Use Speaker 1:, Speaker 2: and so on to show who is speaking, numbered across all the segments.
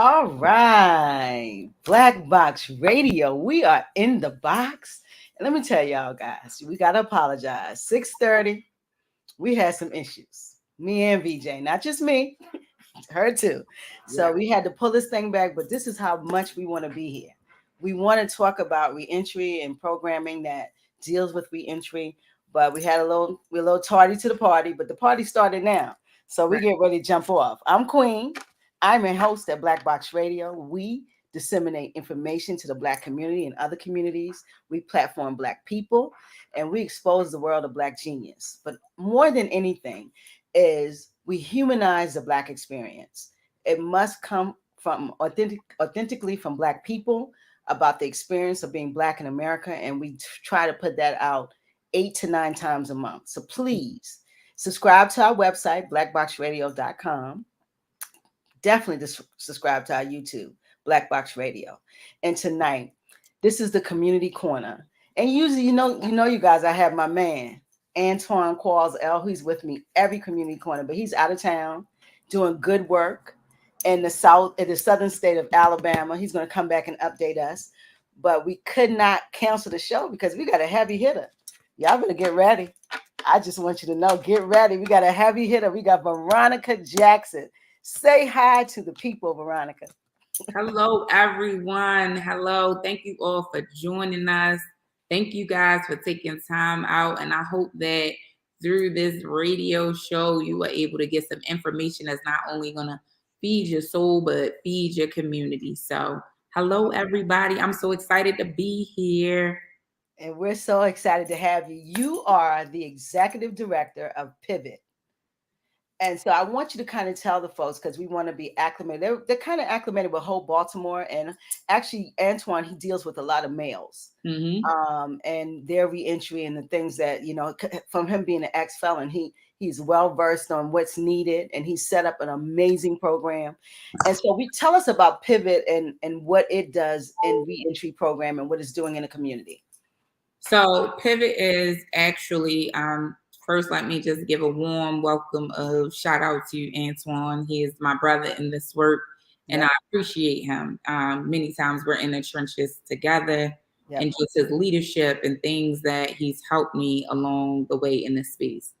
Speaker 1: All right, Black Box Radio. We are in the box. And let me tell y'all guys, we gotta apologize. 6:30, we had some issues. Me and VJ, not just me, her too. So
Speaker 2: Yeah.
Speaker 1: we had to pull this thing back, but this is how much we want to be here. We want to talk about reentry and programming that deals with reentry, but we're a little tardy to the party, but the party started now. So we
Speaker 2: Right.
Speaker 1: get ready to jump off. I'm Queen. I'm a host at Black Box Radio. We disseminate information to the Black community and other communities. We platform Black people and we expose the world of Black genius. But more than anything, is we humanize the Black experience. It must come from authentically from Black people about the experience of being Black in America, and we try to put that out 8 to 9 times a month. So please subscribe to our website, blackboxradio.com. Definitely subscribe to our YouTube, Black Box Radio. And tonight, this is the community corner. And usually, you guys, I have my man, Antoine Qualls L, who's with me every community corner, but he's out of town doing good work in the southern state of Alabama. He's going to come back and update us. But we could not cancel the show because we got a heavy hitter. Y'all better get ready. I just want you to know, get ready. We got a heavy hitter. We got Veronica Jackson. Say hi to the people, Veronica.
Speaker 2: Hello, everyone. Hello. Thank you all for joining us. Thank you guys for taking time out. And I hope that through this radio show, you are able to get some information that's not only going to feed your soul, but feed your community. So, hello, everybody. I'm so excited to be here.
Speaker 1: And we're so excited to have you. You are the executive director of Pivot. And so I want you to kind of tell the folks, because we want to be acclimated. They're kind of acclimated with whole Baltimore. And actually, Antoine, he deals with a lot of males and their reentry and the things that, from him being an ex-felon, he's well versed on what's needed. And he set up an amazing program. And so tell us about Pivot and what it does in reentry program and what it's doing in the community.
Speaker 2: So Pivot is actually, first, let me just give a warm welcome of shout out to Antoine. He is my brother in this work, and I appreciate him. Many times we're in the trenches together, and just his leadership and things that he's helped me along the way in this space.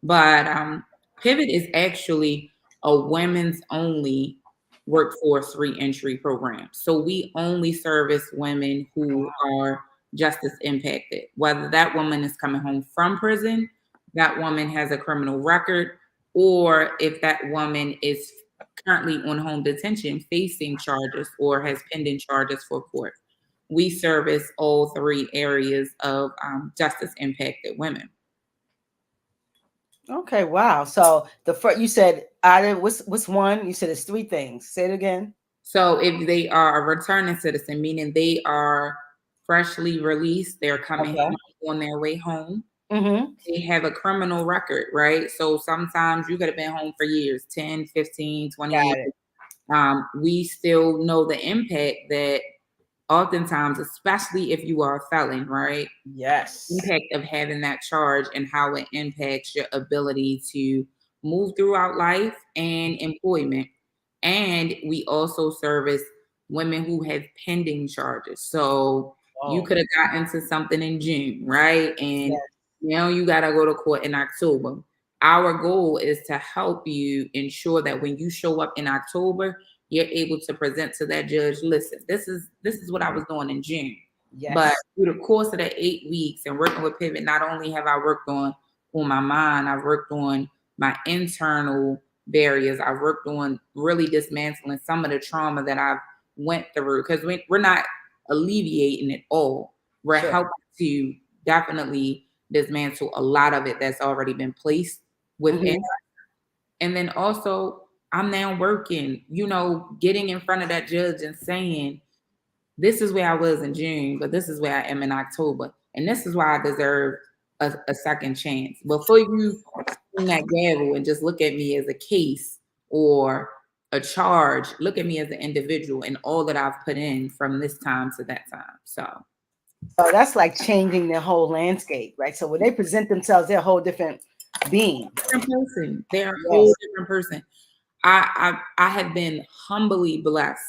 Speaker 2: But Pivot is actually a women's only workforce reentry program. So we only service women who are justice impacted, whether that woman is coming home from prison, that woman has a criminal record, or if that woman is currently on home detention facing charges or has pending charges for court. We service all three areas of justice impacted women.
Speaker 1: Okay, wow. So the first you said what's one? You said it's three things. Say it again.
Speaker 2: So if they are a returning citizen, meaning they are freshly released, they're coming home on their way home. They have a criminal record, right? So sometimes you could have been home for years, 10, 15, 20 years. We still know the impact that oftentimes, especially if you are a felon, right?
Speaker 1: Yes.
Speaker 2: Impact of having that charge and how it impacts your ability to move throughout life and employment. And we also service women who have pending charges. So you could have gotten into something in June, right? And now you got to go to court in October. Our goal is to help you ensure that when you show up in October, you're able to present to that judge, listen, this is what I was doing in June. Yes. But through the course of the 8 weeks and working with Pivot, not only have I worked on my mind, I've worked on my internal barriers. I've worked on really dismantling some of the trauma that I've went through, because we're not alleviating it all. We're helping to definitely dismantle a lot of it that's already been placed within. And then also, I'm now working, getting in front of that judge and saying, this is where I was in June, but this is where I am in October. And this is why I deserve a second chance. Before you swing that gavel and just look at me as a case or a charge, look at me as an individual and all that I've put in from this time to that time. So
Speaker 1: that's like changing their whole landscape, right? So when they present themselves, they're a whole different being.
Speaker 2: Different person. They're a whole different person. I have been humbly blessed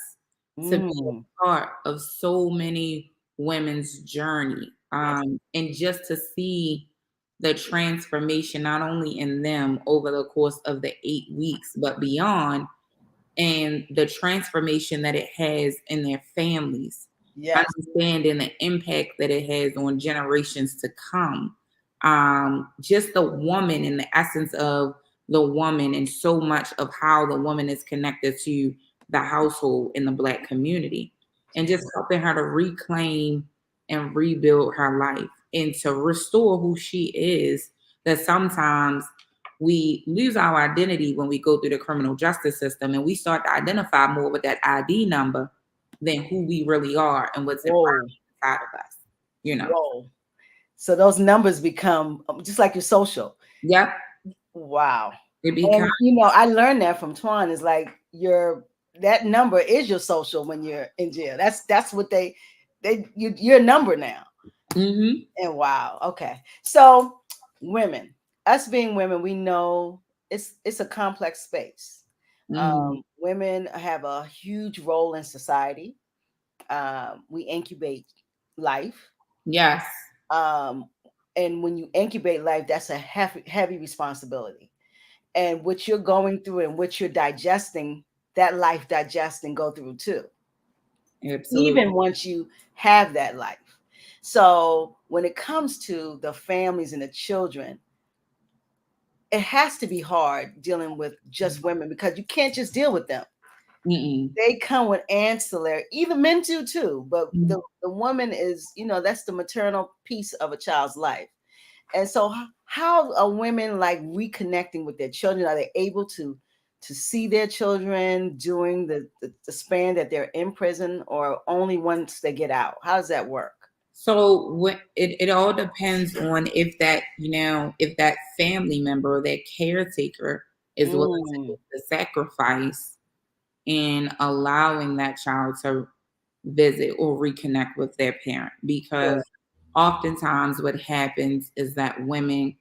Speaker 2: to be
Speaker 1: Mm,
Speaker 2: a part of so many women's journey. And just to see the transformation not only in them over the course of the 8 weeks, but beyond, and the transformation that it has in their families,
Speaker 1: yes.
Speaker 2: understanding the impact that it has on generations to come. Just the woman and the essence of the woman, and so much of how the woman is connected to the household in the Black community, and just helping her to reclaim and rebuild her life and to restore who she is. That sometimes we lose our identity when we go through the criminal justice system, and we start to identify more with that ID number than who we really are and what's
Speaker 1: Whoa,
Speaker 2: inside of us, you know.
Speaker 1: whoa. So those numbers become just like your social.
Speaker 2: Yep.
Speaker 1: Wow.
Speaker 2: It becomes
Speaker 1: And I learned that from Twan is like that number is your social when you're in jail. That's what you're a number now.
Speaker 2: mm-hmm.
Speaker 1: And wow, okay. So women, us being women, we know it's a complex space.
Speaker 2: Mm-hmm.
Speaker 1: Women have a huge role in society. We incubate life.
Speaker 2: Yes.
Speaker 1: Um, and when you incubate life, that's a heavy responsibility. And what you're going through and what you're digesting, that life digest and go through too,
Speaker 2: Absolutely.
Speaker 1: even once you have that life. So when it comes to the families and the children, it has to be hard dealing with just women because you can't just deal with them.
Speaker 2: Mm-mm.
Speaker 1: They come with ancillary, even men do too, but
Speaker 2: Mm-hmm.
Speaker 1: the woman is, that's the maternal piece of a child's life. And so how are women like reconnecting with their children? Are they able to see their children during the span that they're in prison, or only once they get out? How does that work?
Speaker 2: So it all depends on if that family member or that caretaker is willing to
Speaker 1: Mm,
Speaker 2: make the sacrifice in allowing that child to visit or reconnect with their parent.
Speaker 1: sure.
Speaker 2: Because oftentimes what happens is that women,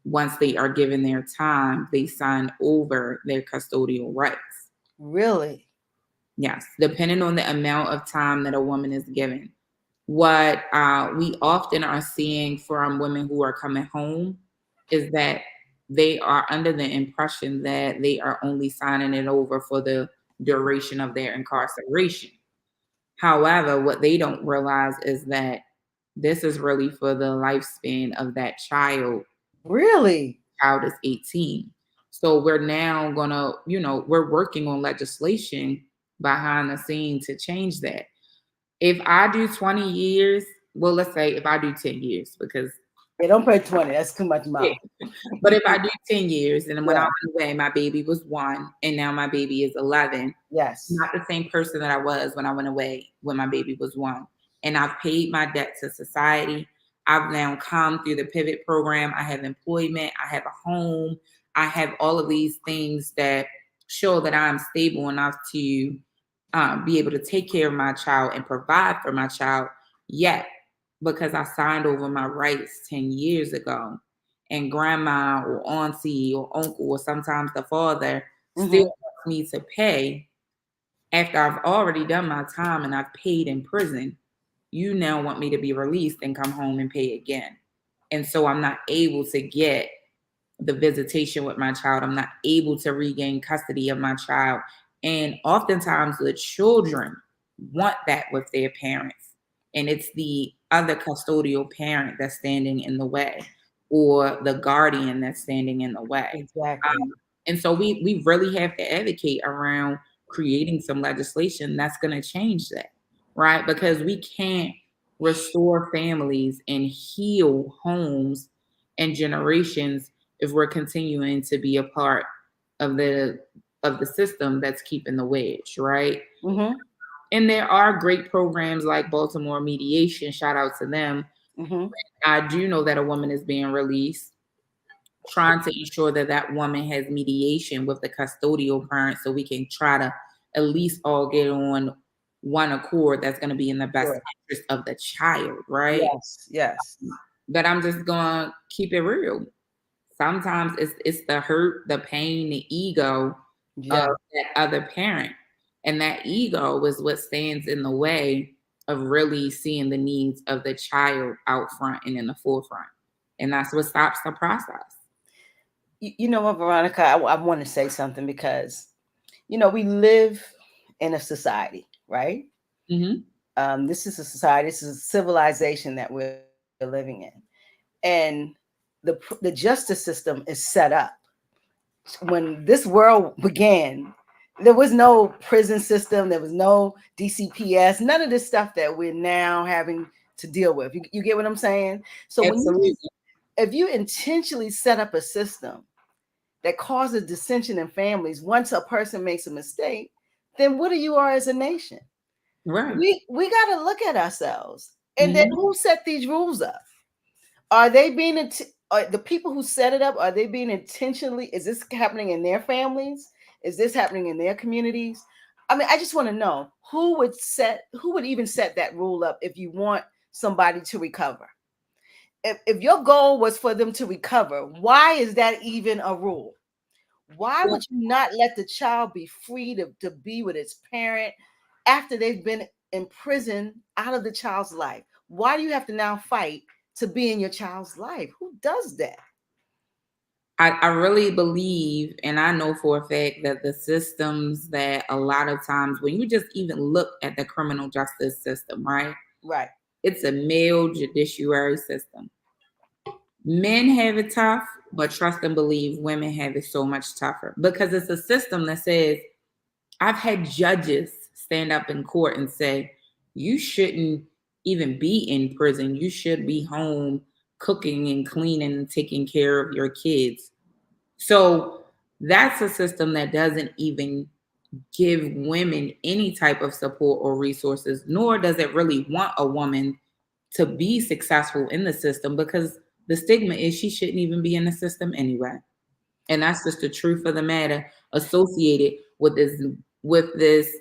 Speaker 2: once they are given their time, they sign over their custodial rights.
Speaker 1: Really?
Speaker 2: Yes, depending on the amount of time that a woman is given. What we often are seeing from women who are coming home is that they are under the impression that they are only signing it over for the duration of their incarceration. However, what they don't realize is that this is really for the lifespan of that child.
Speaker 1: Really?
Speaker 2: Child is 18. So we're now gonna, we're working on legislation behind the scene to change that. If I do 20 years, well, let's say if I do 10 years, because
Speaker 1: Yeah, don't pay 20. That's too much
Speaker 2: yeah,
Speaker 1: mouth.
Speaker 2: but if I do 10 years and then when I
Speaker 1: Yeah.
Speaker 2: went away, my baby was 1 and now my baby is 11,
Speaker 1: Yes.
Speaker 2: not the same person that I was when I went away when my baby was 1. And I've paid my debt to society. I've now come through the pivot program. I have employment. I have a home. I have all of these things that show that I'm stable enough to be able to take care of my child and provide for my child. Yet, because I signed over my rights 10 years ago, and grandma or auntie or uncle or sometimes the father still
Speaker 1: Mm-hmm.
Speaker 2: wants me to pay after I've already done my time and I've paid in prison, you now want me to be released and come home and pay again. And so I'm not able to get the visitation with my child. I'm not able to regain custody of my child. And oftentimes the children want that with their parents. And it's the other custodial parent that's standing in the way, or the guardian that's standing in the way.
Speaker 1: Exactly.
Speaker 2: And so we really have to advocate around creating some legislation that's going to change that, right? Because we can't restore families and heal homes and generations if we're continuing to be a part of the system that's keeping the wedge, right?
Speaker 1: Mm-hmm.
Speaker 2: And there are great programs like Baltimore Mediation, shout out to them.
Speaker 1: Mm-hmm.
Speaker 2: I do know that a woman is being released, trying to ensure that that woman has mediation with the custodial parent so we can try to at least all get on one accord that's going to be in the best
Speaker 1: Sure.
Speaker 2: interest of the child, right?
Speaker 1: Yes. Yes.
Speaker 2: But I'm just going to keep it real. Sometimes it's the hurt, the pain, the ego
Speaker 1: Yeah.
Speaker 2: that other parent. And that ego is what stands in the way of really seeing the needs of the child out front and in the forefront. And that's what stops the process.
Speaker 1: You know what, Veronica? I want to say something because, we live in a society, right?
Speaker 2: Mm-hmm.
Speaker 1: This is a society, this is a civilization that we're living in. And the justice system is set up. When this world began, there was no prison system, there was no DCPS, none of this stuff that we're now having to deal with. You get what I'm saying? So
Speaker 2: Absolutely.
Speaker 1: if you intentionally set up a system that causes dissension in families once a person makes a mistake, then what do you are as a nation?
Speaker 2: Right.
Speaker 1: We got to look at ourselves. And then
Speaker 2: Mm-hmm.
Speaker 1: who set these rules up? Are they being are the people who set it up? Are they being intentionally? Is this happening in their families? Is this happening in their communities? I mean, I just want to know who would even set that rule up if you want somebody to recover. If your goal was for them to recover, why is that even a rule? Why would you not let the child be free to be with its parent after they've been in prison out of the child's life? Why do you have to now fight to be in your child's life? Who does that?
Speaker 2: I really believe, and I know for a fact that the systems that a lot of times when you just even look at the criminal justice system, right?
Speaker 1: Right.
Speaker 2: It's a male judiciary system. Men have it tough, but trust and believe women have it so much tougher because it's a system that says, I've had judges stand up in court and say, you shouldn't even be in prison. You should be home cooking and cleaning and taking care of your kids. So that's a system that doesn't even give women any type of support or resources, nor does it really want a woman to be successful in the system because the stigma is she shouldn't even be in the system anyway. And that's just the truth of the matter associated with this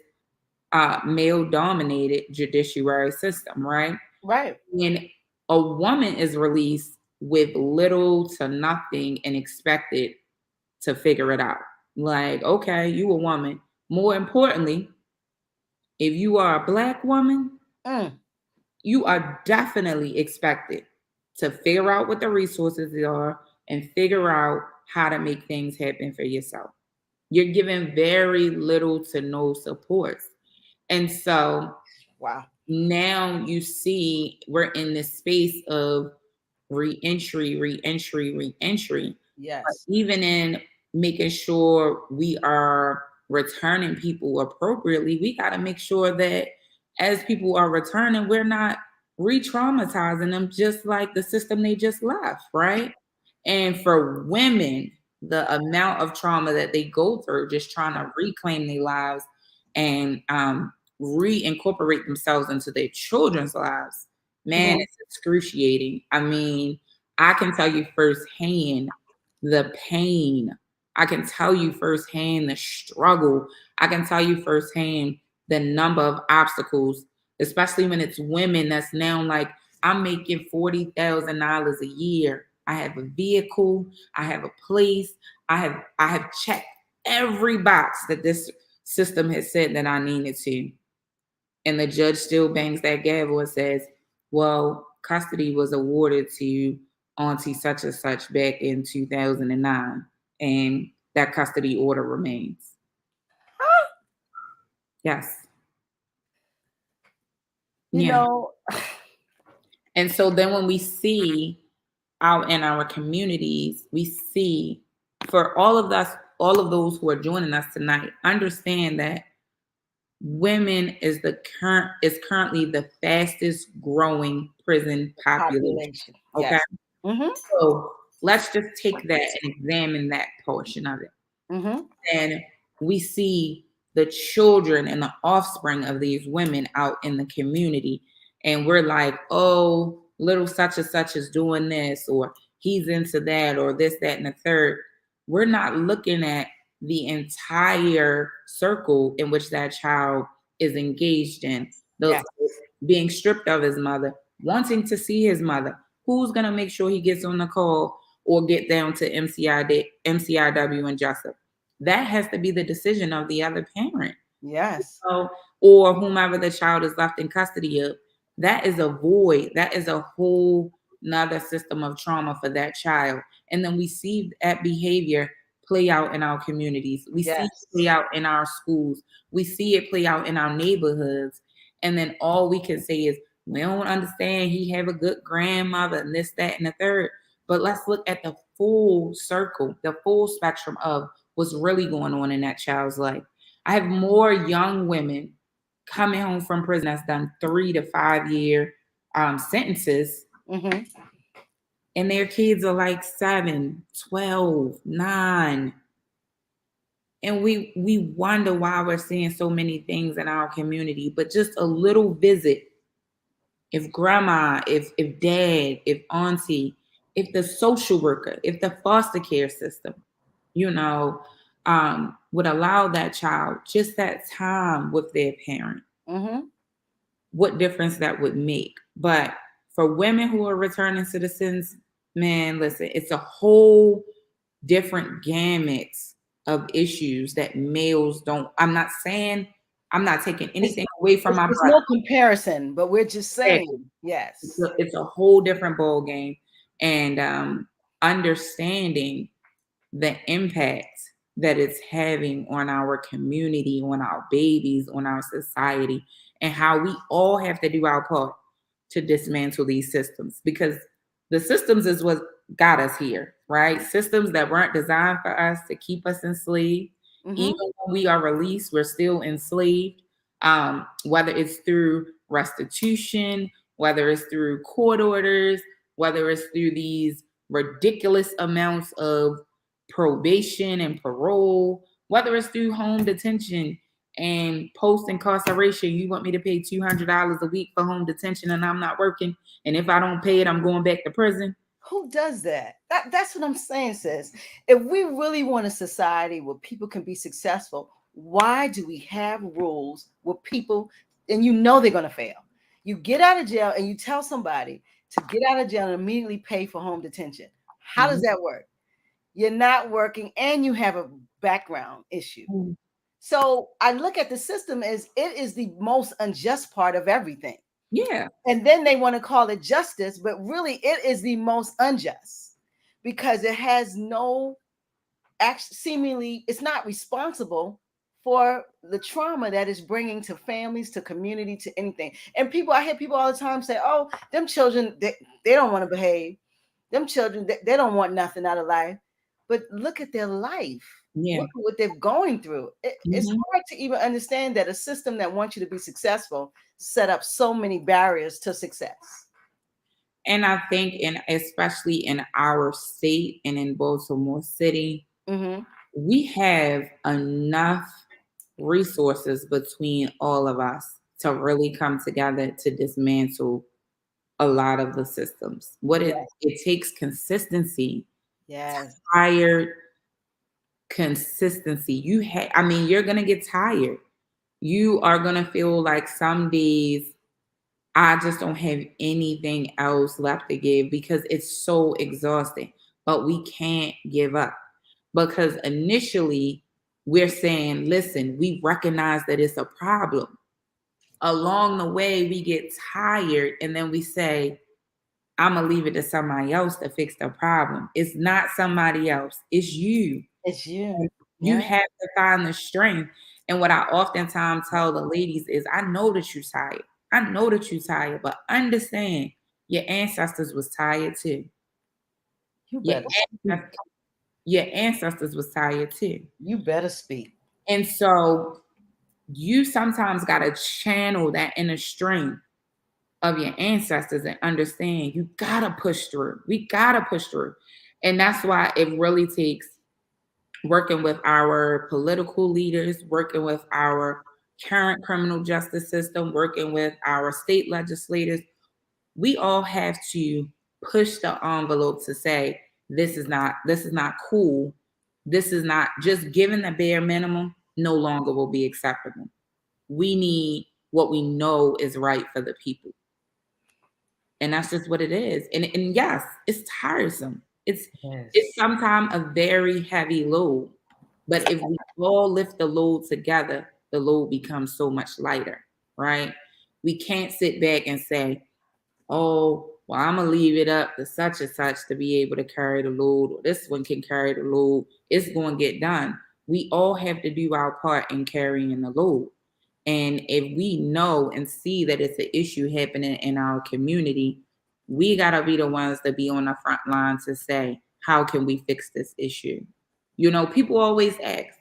Speaker 2: male dominated judiciary system, right?
Speaker 1: Right.
Speaker 2: When a woman is released with little to nothing and expected to figure it out. Like, okay, you a woman. More importantly, if you are a black woman,
Speaker 1: Mm.
Speaker 2: you are definitely expected to figure out what the resources are and figure out how to make things happen for yourself. You're given very little to no supports. And so
Speaker 1: Wow.
Speaker 2: now you see we're in this space of reentry, reentry, reentry. But
Speaker 1: Yes.
Speaker 2: even in making sure we are returning people appropriately, we got to make sure that as people are returning, we're not re-traumatizing them just like the system they just left, right? And for women, the amount of trauma that they go through just trying to reclaim their lives and reincorporate themselves into their children's lives, man,
Speaker 1: Mhm.
Speaker 2: it's excruciating. I mean, I can tell you firsthand the pain. I can tell you firsthand the struggle. I can tell you firsthand the number of obstacles, especially when it's women that's now like, I'm making $40,000 a year. I have a vehicle, I have a place, I have checked every box that this system has said that I needed to. And the judge still bangs that gavel and says, well, custody was awarded to Auntie such and such back in 2009, and that custody order remains. Yes.
Speaker 1: You
Speaker 2: Yeah.
Speaker 1: know,
Speaker 2: And so then when we see out in our communities, we see for all of us, all of those who are joining us tonight, understand that women is currently the fastest growing prison population.
Speaker 1: population.
Speaker 2: Okay.
Speaker 1: Yes. Mhm.
Speaker 2: So let's just take that and examine that portion of it.
Speaker 1: Mhm.
Speaker 2: And we see the children and the offspring of these women out in the community. And we're like, oh, little such and such is doing this, or he's into that, or this, that, and the third. We're not looking at the entire circle in which that child is engaged in. Those
Speaker 1: Yes.
Speaker 2: being stripped of his mother, wanting to see his mother. Who's gonna make sure he gets on the call or get down to MCIW and Jessup? that has to be the decision of the other parent.
Speaker 1: Yes.
Speaker 2: So, or whomever the child is left in custody of, that is a void. That is a whole nother system of trauma for that child. And then we see that behavior play out in our communities. We see it
Speaker 1: Yes.
Speaker 2: play out in our schools. We see it play out in our neighborhoods. And then all we can say is, we don't understand. He have a good grandmother and this, that, and the third. But let's look at the full circle, the full spectrum of what's really going on in that child's life. I have more young women coming home from prison that's done 3 to 5 year sentences,
Speaker 1: Mm-hmm.
Speaker 2: and their kids are like 7, 12, 9. And we wonder why we're seeing so many things in our community. But just a little visit, if grandma, if dad, if auntie, if the social worker, if the foster care system, you know, would allow that child just that time with their parent,
Speaker 1: Mm-hmm.
Speaker 2: what difference that would make. But for women who are returning citizens, man, listen, it's a whole different gamut of issues that males don't. I'm not saying, I'm not taking
Speaker 1: It's,
Speaker 2: anything away from my
Speaker 1: it's
Speaker 2: brother.
Speaker 1: no comparison, but we're just saying
Speaker 2: It's
Speaker 1: yes.
Speaker 2: it's a whole different ball game, and understanding the impact that it's having on our community, on our babies, on our society, and how we all have to do our part to dismantle these systems, because the systems is what got us here, right? Systems that weren't designed for us, to keep us enslaved.
Speaker 1: Mm-hmm.
Speaker 2: Even when we are released, we're still enslaved. Whether it's through restitution, whether it's through court orders, whether it's through these ridiculous amounts of probation and parole, whether it's through home detention and post incarceration. You want me to pay $200 a week for home detention and I'm not working, and if I don't pay it, I'm going back to prison.
Speaker 1: Who does that? That's what I'm saying, sis. If we really want a society where people can be successful, why do we have rules where people, and you know they're going to fail? You get out of jail and you tell somebody to get out of jail and immediately pay for home detention. How does
Speaker 2: Mhm.
Speaker 1: that work? You're not working and you have a background issue. So I look at the system as it is the most unjust part of everything.
Speaker 2: Yeah.
Speaker 1: And then they want to call it justice, but really it is the most unjust because it has no seemingly it's not responsible for the trauma that it's bringing to families, to community, to anything. And people, I hear people all the time say, oh, them children, they don't want to behave. Them children, they don't want nothing out of life. But look at their life.
Speaker 2: Yeah.
Speaker 1: Look at what they're going through. It's
Speaker 2: Mhm.
Speaker 1: hard to even understand that a system that wants you to be successful set up so many barriers to success.
Speaker 2: And I think, in especially in our state and in Baltimore City,
Speaker 1: Mm-hmm.
Speaker 2: we have enough resources between all of us to really come together to dismantle a lot of the systems. What
Speaker 1: Yes.
Speaker 2: it takes consistency,
Speaker 1: Yes.
Speaker 2: tired consistency. I mean, you're gonna get tired. You are gonna feel like some days I just don't have anything else left to give because it's so exhausting. But we can't give up, because initially we're saying, listen, we recognize that it's a problem. Along the way, we get tired and then we say, I'm going to leave it to somebody else to fix the problem. It's not somebody else, it's you.
Speaker 1: It's you.
Speaker 2: You
Speaker 1: Yeah.
Speaker 2: have to find the strength. And what I oftentimes tell the ladies is, I know that you're tired. I know that you're tired, but understand your ancestors was tired too.
Speaker 1: You
Speaker 2: Your
Speaker 1: better speak.
Speaker 2: ancestors, your ancestors was tired too.
Speaker 1: You better speak.
Speaker 2: And so you sometimes got to channel that inner strength of your ancestors and understand you got to push through. We got to push through. And that's why it really takes working with our political leaders, working with our current criminal justice system, working with our state legislators. We all have to push the envelope to say, this is not cool. This is not, just given the bare minimum no longer will be acceptable. We need what we know is right for the people. And that's just what it is. And yes, it's tiresome. It's
Speaker 1: Yes.
Speaker 2: sometimes a very heavy load. But if we all lift the load together, the load becomes so much lighter, right? We can't sit back and say, oh, well, I'm gonna leave it up to such and such to be able to carry the load, or this one can carry the load. It's gonna get done. We all have to do our part in carrying the load. And if we know and see that it's an issue happening in our community, we gotta be the ones to be on the front line to say, how can we fix this issue? You know, people always ask,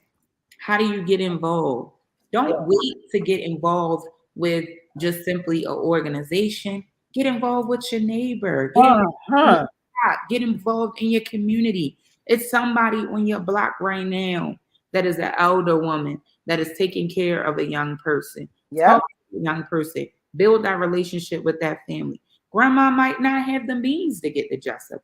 Speaker 2: how do you get involved?
Speaker 1: Yeah.
Speaker 2: Don't wait to get involved with just simply an organization. Get involved with your neighbor. Get involved in your
Speaker 1: Uh-huh.
Speaker 2: block. Get involved in your community. It's somebody on your block right now that is an elder woman that is taking care of a young person.
Speaker 1: Yep.
Speaker 2: Talk to the young person. Build that relationship with that family. Grandma might not have the means to get the Jessup.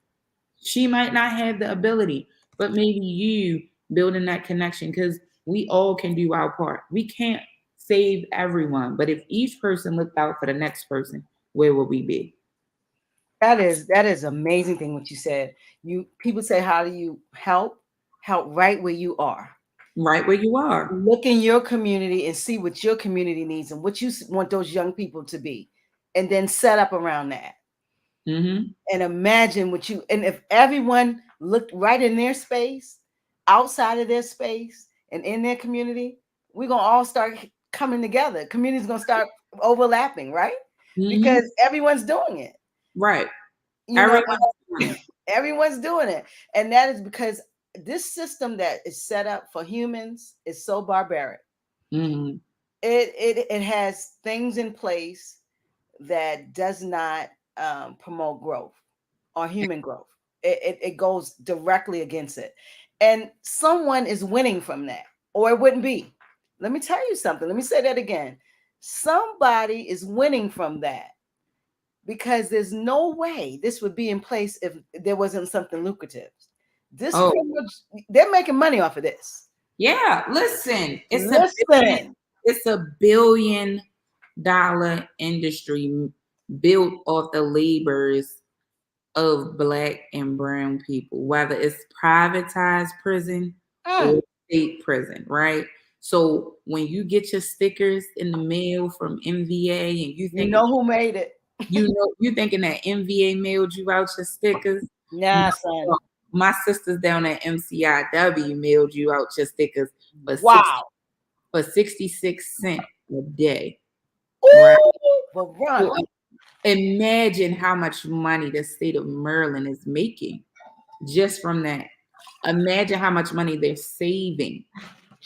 Speaker 2: She might not have the ability, but maybe you building that connection, because we all can do our part. We can't save everyone, but if each person looked out for the next person, where would we be?
Speaker 1: That is amazing thing what you said. You people say, how do you help? Help right where you are.
Speaker 2: Right where you are.
Speaker 1: Look in your community and see what your community needs and what you want those young people to be, and then set up around that.
Speaker 2: Mm-hmm.
Speaker 1: And imagine what you, and if everyone looked right in their space, outside of their space, and in their community, we're gonna all start coming together. Community's gonna start overlapping, right?
Speaker 2: Mm-hmm.
Speaker 1: Because everyone's doing it.
Speaker 2: Right.
Speaker 1: You know,
Speaker 2: Everyone's doing it.
Speaker 1: everyone's doing it. And that is because this system that is set up for humans is so barbaric.
Speaker 2: Mm-hmm.
Speaker 1: It has things in place that does not promote growth or human growth. It goes directly against it. And someone is winning from that, or it wouldn't be. Let me tell you something. Let me say that again. Somebody is winning from that, because there's no way this would be in place if there wasn't something lucrative. This
Speaker 2: Oh,
Speaker 1: privilege, they're making money off of this.
Speaker 2: yeah. Listen,
Speaker 1: Listen,
Speaker 2: it's $1 billion industry built off the labors of black and brown people, whether it's privatized prison
Speaker 1: mm,
Speaker 2: or state prison, right? So when you get your stickers in the mail from MVA and
Speaker 1: you know who made it.
Speaker 2: you thinking that MVA mailed you out your stickers.
Speaker 1: Nah, son.
Speaker 2: No, my sisters down at MCIW mailed you out your stickers for
Speaker 1: Wow.
Speaker 2: 66 cents a day, right?
Speaker 1: Ooh,
Speaker 2: So
Speaker 1: Veronica.
Speaker 2: imagine how much money the state of Maryland is making just from that. Imagine how much money they're saving,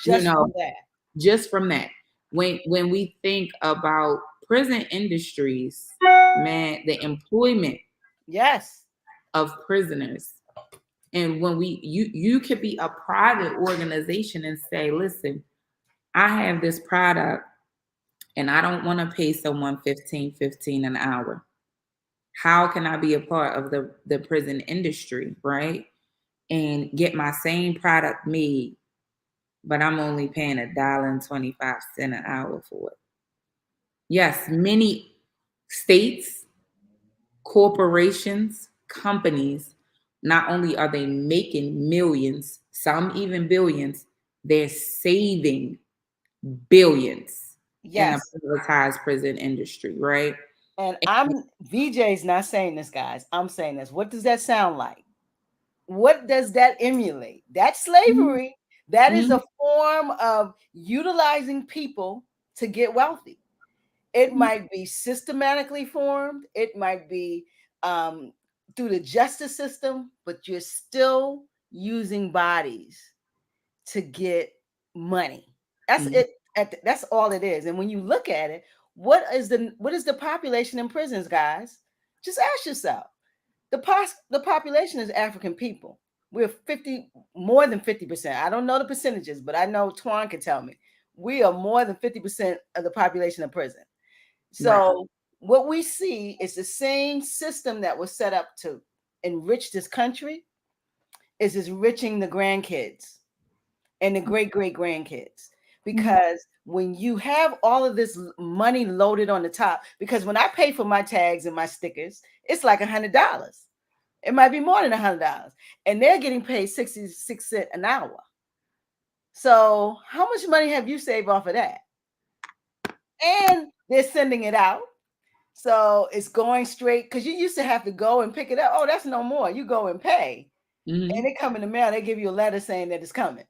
Speaker 2: you
Speaker 1: Just
Speaker 2: know,
Speaker 1: from that.
Speaker 2: just from that. When we think about prison industries, man, the employment
Speaker 1: Yes.
Speaker 2: of prisoners. And when you could be a private organization and say, listen, I have this product and I don't want to pay someone 15 an hour. How can I be a part of the prison industry, right? And get my same product made, but I'm only paying $1.25 an hour for it. Yes, many states, corporations, companies, not only are they making millions, some even billions, they're saving billions in the
Speaker 1: Yes.
Speaker 2: privatized prison industry, right?
Speaker 1: And VJ's not saying this, guys. I'm saying this. What does that sound like? What does that emulate? That's
Speaker 2: Mhm,
Speaker 1: slavery. That is
Speaker 2: mhm,
Speaker 1: a form of utilizing people to get wealthy. It
Speaker 2: mhm,
Speaker 1: might be systematically formed, it might be um, through the justice system, but you're still using bodies to get money. That's
Speaker 2: mhm,
Speaker 1: it. That's all it is. And when you look at it, what is the population in prisons, guys? Just ask yourself. The population is African people. We're 50, more than 50%. I don't know the percentages, but I know Twan can tell me. We are more than 50% of the population of prison.
Speaker 2: right.
Speaker 1: So what we see is the same system that was set up to enrich this country is enriching the grandkids and the great great grandkids,
Speaker 2: Mhm,
Speaker 1: because when you have all of this money loaded on the top, because when I pay for my tags and my stickers, it's like $100. It might be more than $100, and they're getting paid 66 cents an hour. So how much money have you saved off of that? And they're sending it out. So it's going straight because you used to have to go and pick it up. Oh, that's no more. You go and pay. And
Speaker 2: Mm-hmm.
Speaker 1: it come in the mail. They give you a letter saying that it's coming.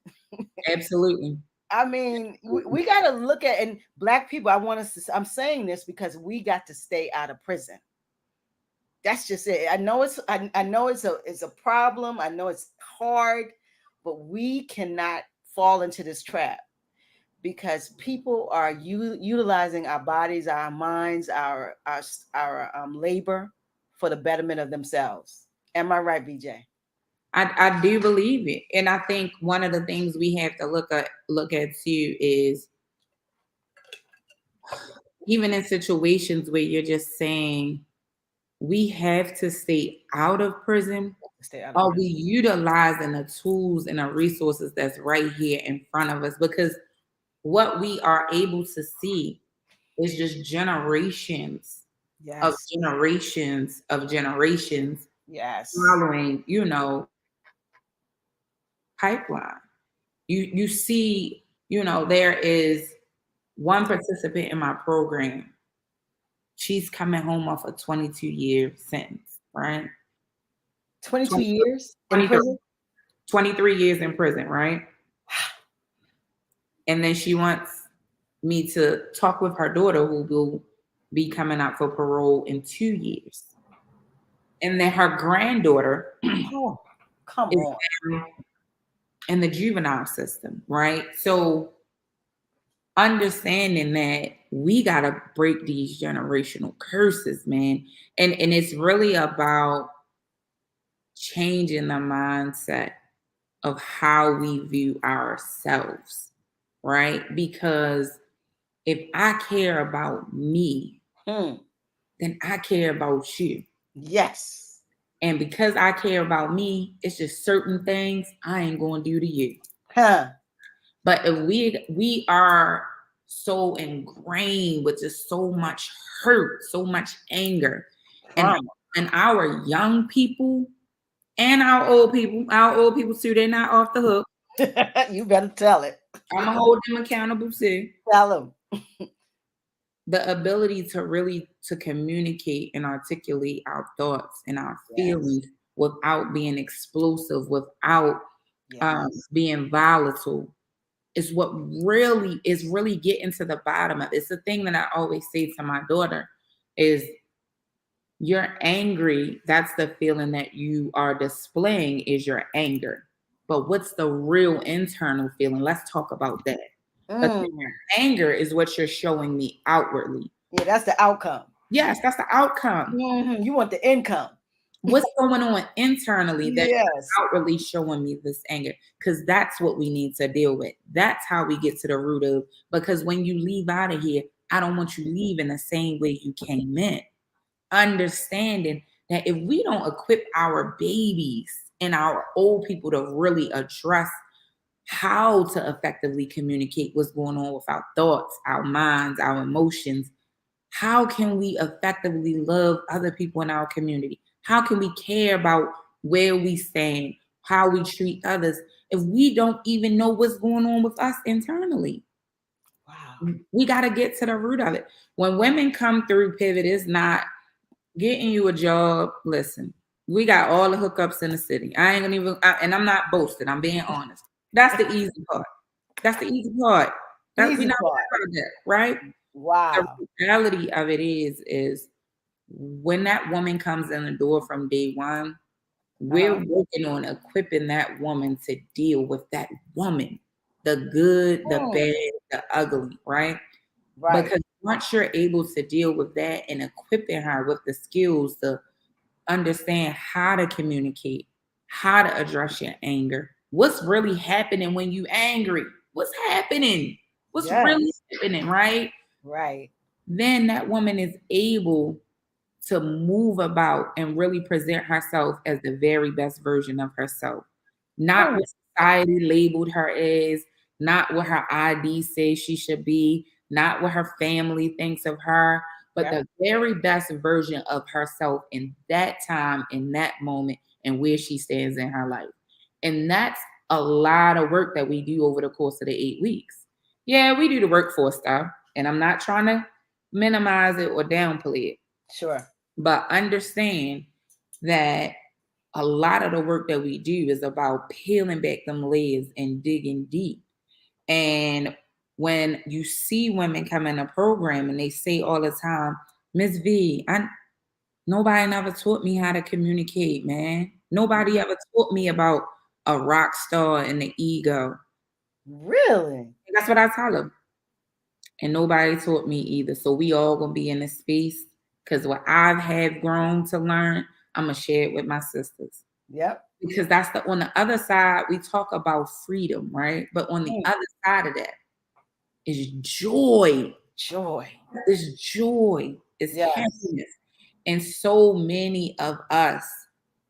Speaker 2: Absolutely.
Speaker 1: I mean, we got to look at, and Black people, I want us to, I'm saying this because we got to stay out of prison. That's just it. I know it's a problem. I know it's hard, but we cannot fall into this trap because people are utilizing our bodies, our minds, our labor for the betterment of themselves. Am I right, BJ?
Speaker 2: I do believe it. And I think one of the things we have to look at too is even in situations where you're just saying we have to stay out of prison,
Speaker 1: Stay out of
Speaker 2: are we
Speaker 1: prison.
Speaker 2: utilizing the tools and the resources that's right here in front of us? Because what we are able to see is just
Speaker 1: Yes.
Speaker 2: generations of generations
Speaker 1: Yes.
Speaker 2: following, pipeline. You see, there is one participant in my program. She's coming home off a 22-year sentence, right?
Speaker 1: 22
Speaker 2: 20,
Speaker 1: years in
Speaker 2: 23,
Speaker 1: prison?
Speaker 2: 23 years in prison, right? And then she wants me to talk with her daughter who will be coming out for parole in 2 years. And then her granddaughter
Speaker 1: Oh, come
Speaker 2: is
Speaker 1: on.
Speaker 2: in the juvenile system, right? So understanding that we got to break these generational curses, man. And it's really about changing the mindset of how we view ourselves, right? Because if I care about me,
Speaker 1: Hmm.
Speaker 2: then I care about you.
Speaker 1: Yes.
Speaker 2: And because I care about me, it's just certain things I ain't going to do to you.
Speaker 1: Huh.
Speaker 2: But if we are so ingrained with just so much hurt, so much anger, and
Speaker 1: Trauma.
Speaker 2: and our young people and our old people too, they're not off the hook.
Speaker 1: You better tell it.
Speaker 2: I'm gonna hold them accountable too.
Speaker 1: Tell them.
Speaker 2: The ability to really to communicate and articulate our thoughts and our
Speaker 1: Yes.
Speaker 2: feelings without being explosive, without
Speaker 1: Yes.
Speaker 2: being volatile, is what really getting to the bottom of it. It's the thing that I always say to my daughter is you're angry. That's the feeling that you are displaying is your anger. But what's the real internal feeling? Let's talk about that. Because
Speaker 1: Mm.
Speaker 2: anger is what you're showing me outwardly.
Speaker 1: Yeah, that's the outcome.
Speaker 2: Yes, that's the outcome.
Speaker 1: You want the income.
Speaker 2: What's going on internally that
Speaker 1: Yes.
Speaker 2: outwardly showing me this anger? Because that's what we need to deal with. That's how we get to the root of, because when you leave out of here, I don't want you leaving the same way you came in. Understanding that if we don't equip our babies and our old people to really address how to effectively communicate what's going on with our thoughts, our minds, our emotions, how can we effectively love other people in our community? How can we care about where we stand, how we treat others, if we don't even know what's going on with us internally?
Speaker 1: Wow.
Speaker 2: We got to get to the root of it. When women come through Pivot, it's not getting you a job. Listen, we got all the hookups in the city. I ain't gonna even, and I'm not boasting, I'm being honest. That's the easy part. That's the easy part. That we
Speaker 1: Easy
Speaker 2: not
Speaker 1: part.
Speaker 2: worried about that, right? The
Speaker 1: Wow.
Speaker 2: reality of it is when that woman comes in the door from day one, we're
Speaker 1: Uh-huh.
Speaker 2: working on equipping that woman to deal with that woman, the good, the
Speaker 1: Mm.
Speaker 2: bad, the ugly, right?
Speaker 1: Right.
Speaker 2: Because once you're able to deal with that and equipping her with the skills to understand how to communicate, how to address your anger, what's really happening when you angry, what's happening, what's really
Speaker 1: Yes.
Speaker 2: happening, right?
Speaker 1: Right.
Speaker 2: Then that woman is able to move about and really present herself as the very best version of herself. Not
Speaker 1: Mm.
Speaker 2: what society labeled her as, not what her ID says she should be, not what her family thinks of her, but
Speaker 1: Yep.
Speaker 2: the very best version of herself in that time, in that moment, and where she stands in her life. And that's a lot of work that we do over the course of the 8 weeks. Yeah, we do the workforce stuff, and I'm not trying to minimize it or downplay it,
Speaker 1: Sure.
Speaker 2: but understand that a lot of the work that we do is about peeling back them layers and digging deep. And when you see women come in a program and they say all the time, Miss V, nobody never taught me how to communicate, man. Nobody ever taught me about a rock star and the ego.
Speaker 1: Really?
Speaker 2: And that's what I tell them. And nobody taught me either. So we all gonna be in this space because what I've have grown to learn, I'm gonna share it with my sisters.
Speaker 1: Yep.
Speaker 2: Because that's on the other side, we talk about freedom, right? But on the other side of that is joy.
Speaker 1: Joy.
Speaker 2: It's joy. It's
Speaker 1: Yes.
Speaker 2: happiness. And so many of us,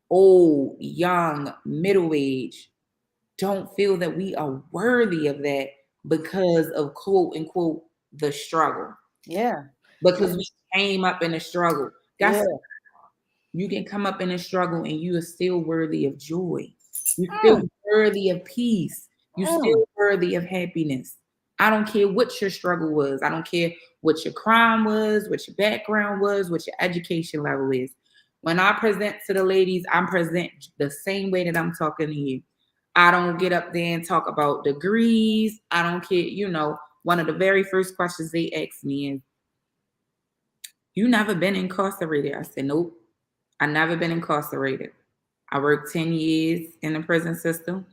Speaker 2: old, young, middle age, don't feel that we are worthy of that because of quote unquote the struggle.
Speaker 1: Yeah.
Speaker 2: Because we came up in a struggle. That's
Speaker 1: Yeah.
Speaker 2: You can come up in a struggle and you are still worthy of joy. You're still worthy of peace. You're still worthy of happiness. I don't care what your struggle was. I don't care what your crime was, what your background was, what your education level is. When I present to the ladies, I'm present the same way that I'm talking to you. I don't get up there and talk about degrees. I don't care. One of the very first questions they asked me is, "You never been incarcerated?" I said, "Nope. I never been incarcerated. I worked 10 years in the prison system."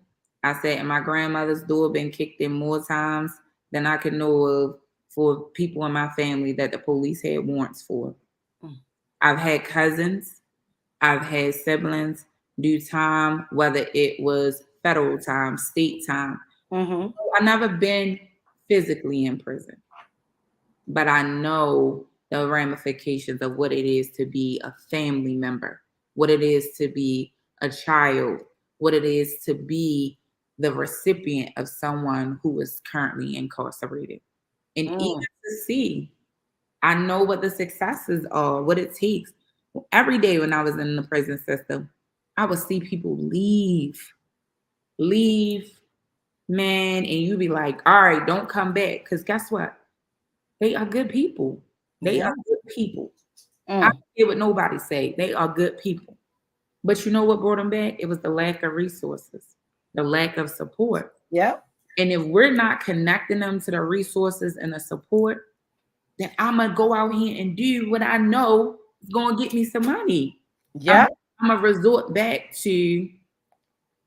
Speaker 2: I said, and my grandmother's door been kicked in more times than I could know of for people in my family that the police had warrants for. I've had cousins, I've had siblings do time, whether it was federal time, state time. I've never been physically in prison, but I know the ramifications of what it is to be a family member, what it is to be a child, what it is to be the recipient of someone who is currently incarcerated. And even to see, I know what the successes are, what it takes. Every day when I was in the prison system, I would see people leave, man, and you be like, all right, don't come back. Because guess what? They are good people. They are good people. I don't care what nobody say. They are good people. But you know what brought them back? It was the lack of resources, the lack of support.
Speaker 1: Yep.
Speaker 2: And if we're not connecting them to the resources and the support, then I'm going to go out here and do what I know is going to get me some money.
Speaker 1: Yeah.
Speaker 2: I'm going to resort back to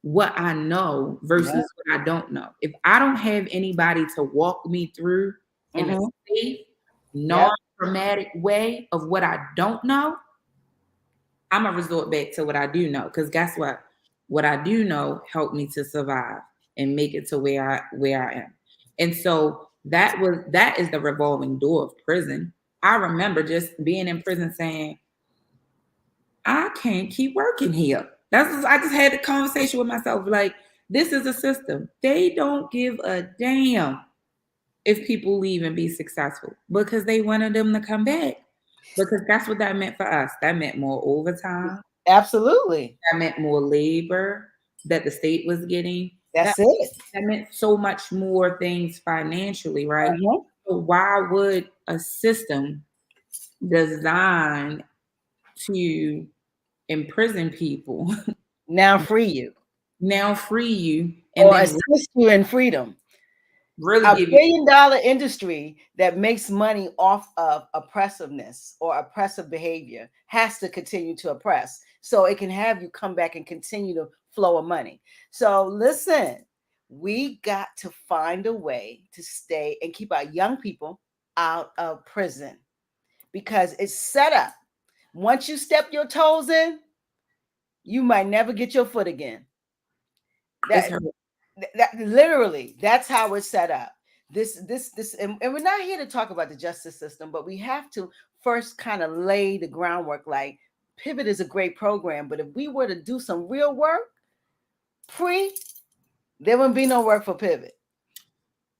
Speaker 2: what I know versus what I don't know. If I don't have anybody to walk me through in a safe, non-traumatic way of what I don't know, I'm going to resort back to what I do know. Because guess what? What I do know helped me to survive and make it to where I am. And so that is the revolving door of prison. I remember just being in prison saying, I can't keep working here. I just had the conversation with myself, like, this is a system. They don't give a damn if people leave and be successful because they wanted them to come back. Because that's what that meant for us. That meant more overtime.
Speaker 1: Absolutely.
Speaker 2: That meant more labor that the state was getting.
Speaker 1: That's it.
Speaker 2: That meant so much more things financially, right? So why would a system designed to imprison people
Speaker 1: Now free you.
Speaker 2: And
Speaker 1: Or
Speaker 2: then
Speaker 1: assist you in freedom.
Speaker 2: really
Speaker 1: A
Speaker 2: give you
Speaker 1: billion-dollar industry that makes money off of oppressiveness or oppressive behavior has to continue to oppress so it can have you come back and continue the flow of money. So listen, we got to find a way to stay and keep our young people out of prison because it's set up. Once you step your toes in, you might never get your foot again. That literally, that's how it's set up. This, and we're not here to talk about the justice system, but we have to first kind of lay the groundwork. Like, Pivot is a great program, but if we were to do some real work, there wouldn't be no work for Pivot.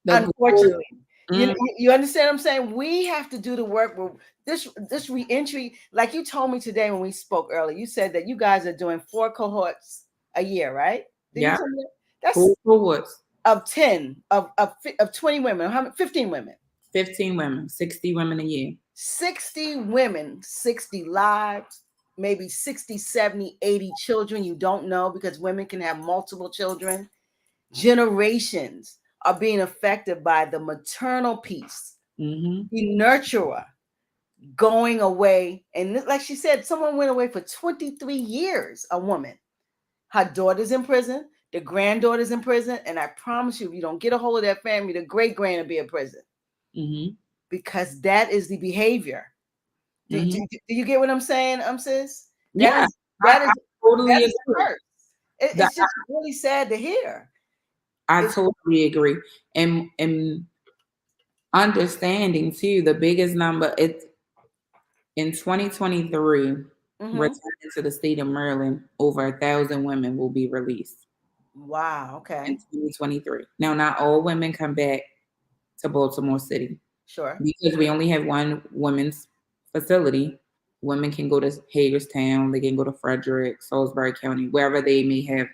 Speaker 1: Unfortunately, you understand what I'm saying? We have to do the work. This reentry, like you told me today when we spoke earlier, you said that you guys are doing 4 cohorts a year, right? Did you tell me that? That's
Speaker 2: Full courts.
Speaker 1: of 10 of 20 women. How many? 15 women.
Speaker 2: 15 women, 60 women a year.
Speaker 1: 60 women, 60 lives, maybe 60, 70, 80 children you don't know, because women can have multiple children. Generations are being affected by the maternal piece,
Speaker 2: Mm-hmm.
Speaker 1: the nurturer going away. And like she said, someone went away for 23 years, a woman. Her daughter's in prison, the granddaughter's in prison. And I promise you, if you don't get a hold of that family, the great grand will be in prison.
Speaker 2: Mm-hmm.
Speaker 1: Because that is the behavior.
Speaker 2: Mm-hmm.
Speaker 1: Do you get what I'm saying, sis? That
Speaker 2: Yeah,
Speaker 1: is
Speaker 2: I,
Speaker 1: that is
Speaker 2: I totally
Speaker 1: that is the
Speaker 2: agree.
Speaker 1: curse. It's just really sad to hear.
Speaker 2: I
Speaker 1: It's
Speaker 2: totally agree. And understanding too, the biggest number it's in 2023,
Speaker 1: mm-hmm.
Speaker 2: returning to the state of Maryland, over 1,000 women will be released
Speaker 1: Wow.
Speaker 2: in
Speaker 1: Okay.
Speaker 2: 2023. Now, not all women come back to Baltimore City
Speaker 1: Sure.
Speaker 2: because we only have one women's facility. Women can go to Hagerstown, they can go to Frederick, Salisbury County, wherever they may have.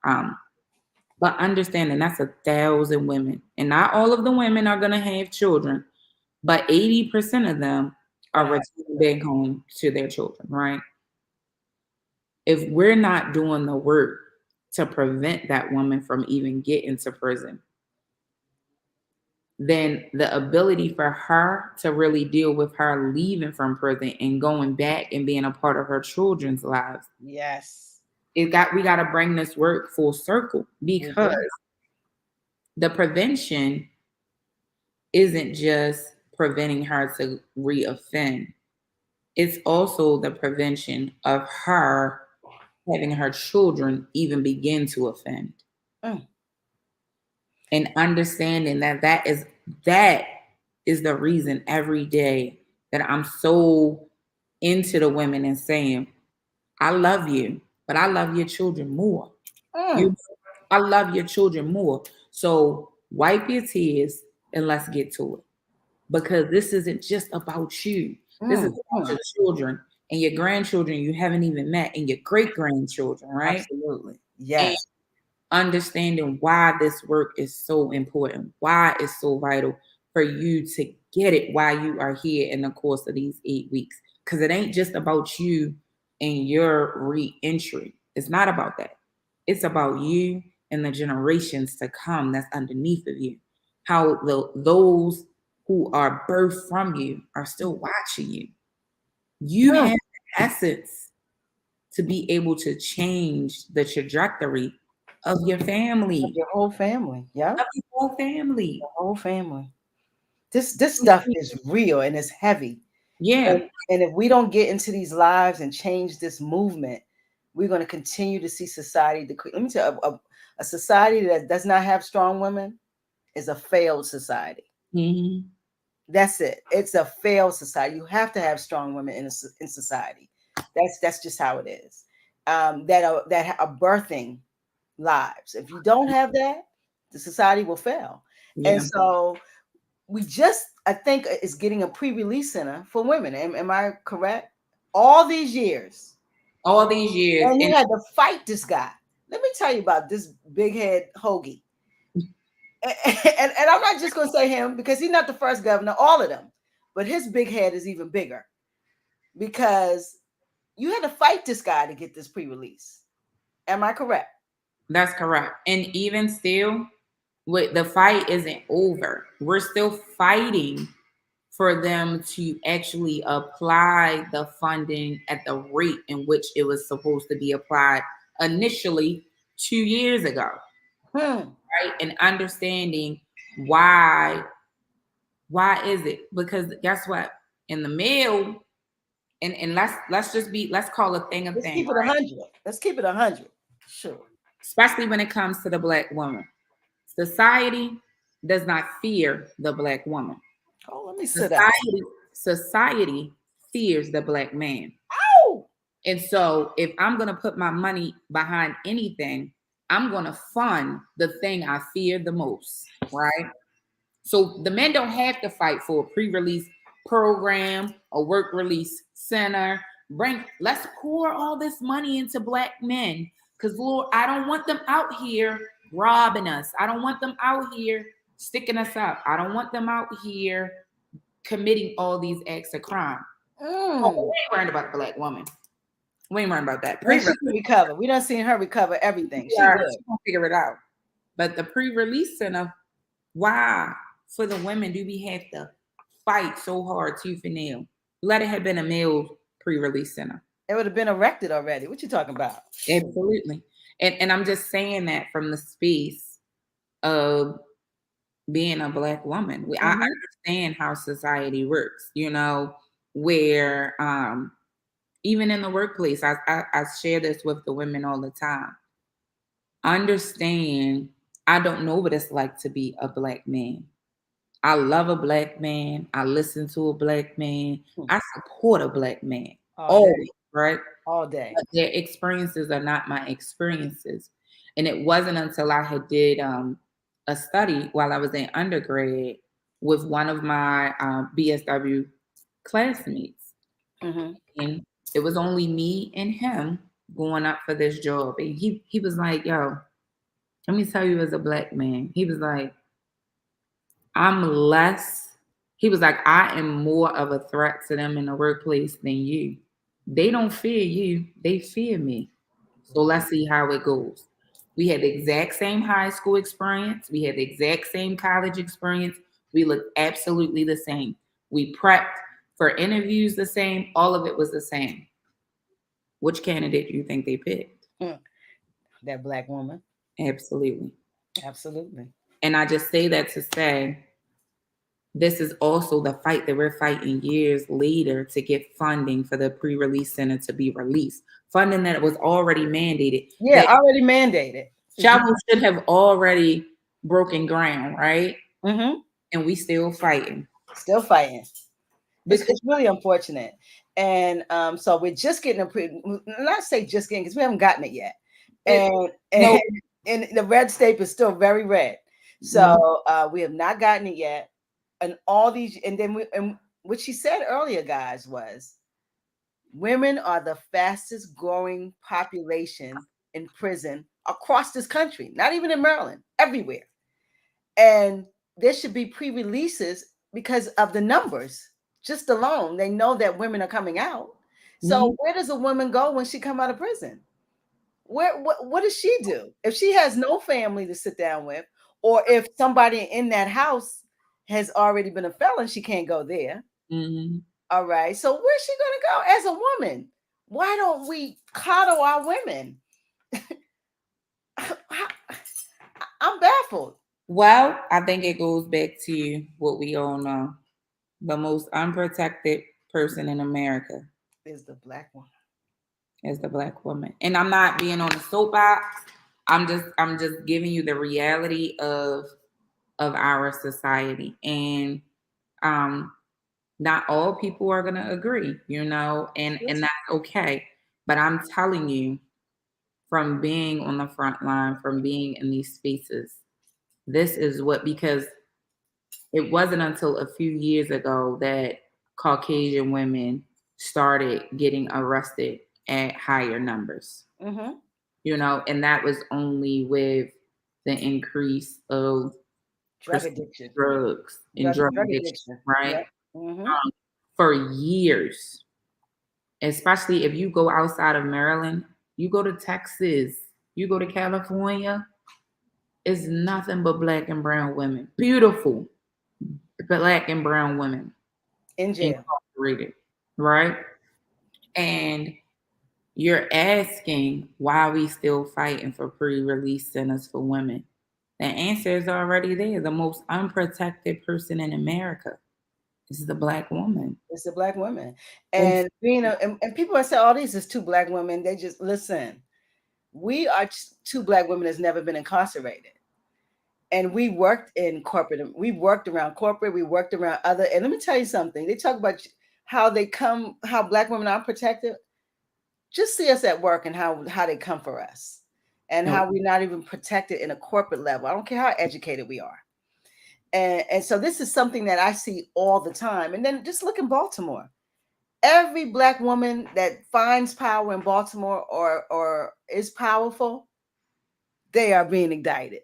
Speaker 2: Um, but understanding that's 1,000 women, and not all of the women are gonna have children, but 80% of them are
Speaker 1: Gonna have
Speaker 2: returning back home to their children, right? If we're not doing the work to prevent that woman from even getting to prison, then the ability for her to really deal with her leaving from prison and going back and being a part of her children's lives,
Speaker 1: yes.
Speaker 2: we got to bring this work full circle,
Speaker 1: We do.
Speaker 2: because the prevention isn't just preventing her to reoffend. It's also the prevention of her having her children even begin to offend.
Speaker 1: Mm.
Speaker 2: And understanding that that is the reason every day that I'm so into the women and saying, I love you, but I love your children more. You
Speaker 1: Mm.
Speaker 2: I love your children more. So wipe your tears and let's get to it. Because this isn't just about you. This is
Speaker 1: Mm.
Speaker 2: about
Speaker 1: Mm.
Speaker 2: your children and your grandchildren you haven't even met, and your great grandchildren, right?
Speaker 1: Absolutely.
Speaker 2: And
Speaker 1: Yes.
Speaker 2: understanding why this work is so important, why it's so vital for you to get it while you are here in the course of these 8 weeks. Because it ain't just about you and your reentry. It's not about that. It's about you and the generations to come that's underneath of you. How those who are birthed from you are still watching you. You
Speaker 1: Mm.
Speaker 2: have the essence to be able to change the trajectory of your
Speaker 1: Of
Speaker 2: family,
Speaker 1: your whole family. Yeah.
Speaker 2: of your whole family.
Speaker 1: The whole family. This stuff is real and it's heavy.
Speaker 2: Yeah.
Speaker 1: And if we don't get into these lives and change this movement, we're going to continue to see society decrease. Let me tell you, a society that does not have strong women is a failed society.
Speaker 2: Mm-hmm.
Speaker 1: That's it. It's a failed society. You have to have strong women in society. That's just how it is. That are birthing lives. If you don't have that, the society will fail. And
Speaker 2: Yeah.
Speaker 1: so we just, I think, is getting a pre-release center for women. Am I correct? All these years,
Speaker 2: All these years.
Speaker 1: and you
Speaker 2: And
Speaker 1: had to fight this guy. Let me tell you about this big head hoagie. And I'm not just going to say him because he's not the first governor, all of them. But his big head is even bigger because you had to fight this guy to get this pre-release. Am I correct?
Speaker 2: that's correct. And even still, the fight isn't over. We're still fighting for them to actually apply the funding at the rate in which it was supposed to be applied initially 2 years ago.
Speaker 1: Hmm.
Speaker 2: Right? And understanding why is it? Because guess what? In the mail, and let's call a thing a
Speaker 1: Let's
Speaker 2: thing,
Speaker 1: keep it
Speaker 2: right?
Speaker 1: 100. Let's keep it 100. Sure.
Speaker 2: Especially when it comes to the black woman. Society does not fear the black woman.
Speaker 1: Oh, let me sit down.
Speaker 2: Society fears the black man.
Speaker 1: Ow!
Speaker 2: And so if I'm gonna put my money behind anything, I'm gonna fund the thing I fear the most, right? So the men don't have to fight for a pre-release program, a work release center. Let's pour all this money into black men. Because Lord, I don't want them out here robbing us. I don't want them out here sticking us up. I don't want them out here committing all these acts of crime. Oh, we
Speaker 1: Mm.
Speaker 2: ain't worried about the black woman. We ain't worried about that.
Speaker 1: And she can recover. We done seen her recover everything. She
Speaker 2: Yeah,
Speaker 1: good.
Speaker 2: she gonna figure it out. But the pre-release center, why for the women do we have to fight so hard tooth and nail? Let it have been a male pre-release center.
Speaker 1: It would have been erected already. What you talking about?
Speaker 2: Absolutely. And I'm just saying that from the space of being a black woman. I
Speaker 1: Mm-hmm.
Speaker 2: understand how society works, where even in the workplace, I share this with the women all the time. Understand, I don't know what it's like to be a black man. I love a black man. I listen to a black man. I support a black man
Speaker 1: All day.
Speaker 2: always, right?
Speaker 1: All day.
Speaker 2: But their experiences are not my experiences. And it wasn't until I had did a study while I was in undergrad with one of my BSW classmates.
Speaker 1: Mm-hmm.
Speaker 2: And it was only me and him going up for this job. And he was like, yo, let me tell you as a black man, he was like, I'm less, he was like, I am more of a threat to them in the workplace than you. They don't fear you, they fear me. So let's see how it goes. We had the exact same high school experience. We had the exact same college experience. We looked absolutely the same. We prepped for interviews the same. All of it was the same. Which candidate do you think they picked?
Speaker 1: That black woman.
Speaker 2: Absolutely.
Speaker 1: Absolutely.
Speaker 2: And I just say that to say this is also the fight that we're fighting years later to get funding for the pre-release center to be released. Funding that was already mandated.
Speaker 1: Yeah,
Speaker 2: That
Speaker 1: already mandated.
Speaker 2: shovel should have already broken ground, right?
Speaker 1: Mm-hmm.
Speaker 2: And we still fighting.
Speaker 1: Still fighting.
Speaker 2: Because
Speaker 1: It's really unfortunate. And so we're just getting not say just getting because we haven't gotten it yet.
Speaker 2: it,
Speaker 1: And,
Speaker 2: no,
Speaker 1: and the red state is still very red.
Speaker 2: no,
Speaker 1: So we have not gotten it yet. And all these, and then and what she said earlier, guys, was women are the fastest growing population in prison across this country, not even in Maryland, everywhere. And there should be pre-releases because of the numbers just alone. They know that women are coming out. So where does a woman go when she come out of prison? What does she do if she has no family to sit down with, or if somebody in that house has already been a felon, she can't go there.
Speaker 2: mm-hmm.
Speaker 1: All right, so where's she gonna go as a woman? Why don't we coddle our women? I'm baffled.
Speaker 2: Well, I think it goes back to what we all know. The most unprotected person in America
Speaker 1: Is the black woman.
Speaker 2: is the black woman. And I'm not being on the soapbox. I'm just giving you the reality of our society. And um not all people are gonna agree, and that's okay. But I'm telling you, from being on the front line, from being in these spaces, this is what, because it wasn't until a few years ago that Caucasian women started getting arrested at higher numbers,
Speaker 1: Mm-hmm.
Speaker 2: and that was only with the increase of
Speaker 1: Drug
Speaker 2: prescription
Speaker 1: addiction.
Speaker 2: drugs and drug
Speaker 1: Drug
Speaker 2: addiction,
Speaker 1: addiction.
Speaker 2: right?
Speaker 1: Yep. Mm-hmm.
Speaker 2: For years, especially if you go outside of Maryland, you go to Texas, you go to California, it's nothing but black and brown women. Beautiful black and brown women
Speaker 1: In jail.
Speaker 2: incarcerated, right? And you're asking why we still fighting for pre-release centers for women. The answer is already there. The most unprotected person in America is the black woman.
Speaker 1: It's the black women.
Speaker 2: It's
Speaker 1: And being and people are saying, "Oh, these is two black women." They just listen. We are two black women that's never been incarcerated, and we worked in corporate. We worked around corporate. We worked around other. And let me tell you something. They talk about how black women are protected. Just see us at work and how they come for us, and how we're not even protected in a corporate level. I don't care how educated we are. And so this is something that I see all the time. And then just look in Baltimore. Every black woman that finds power in Baltimore or is powerful, they are being indicted,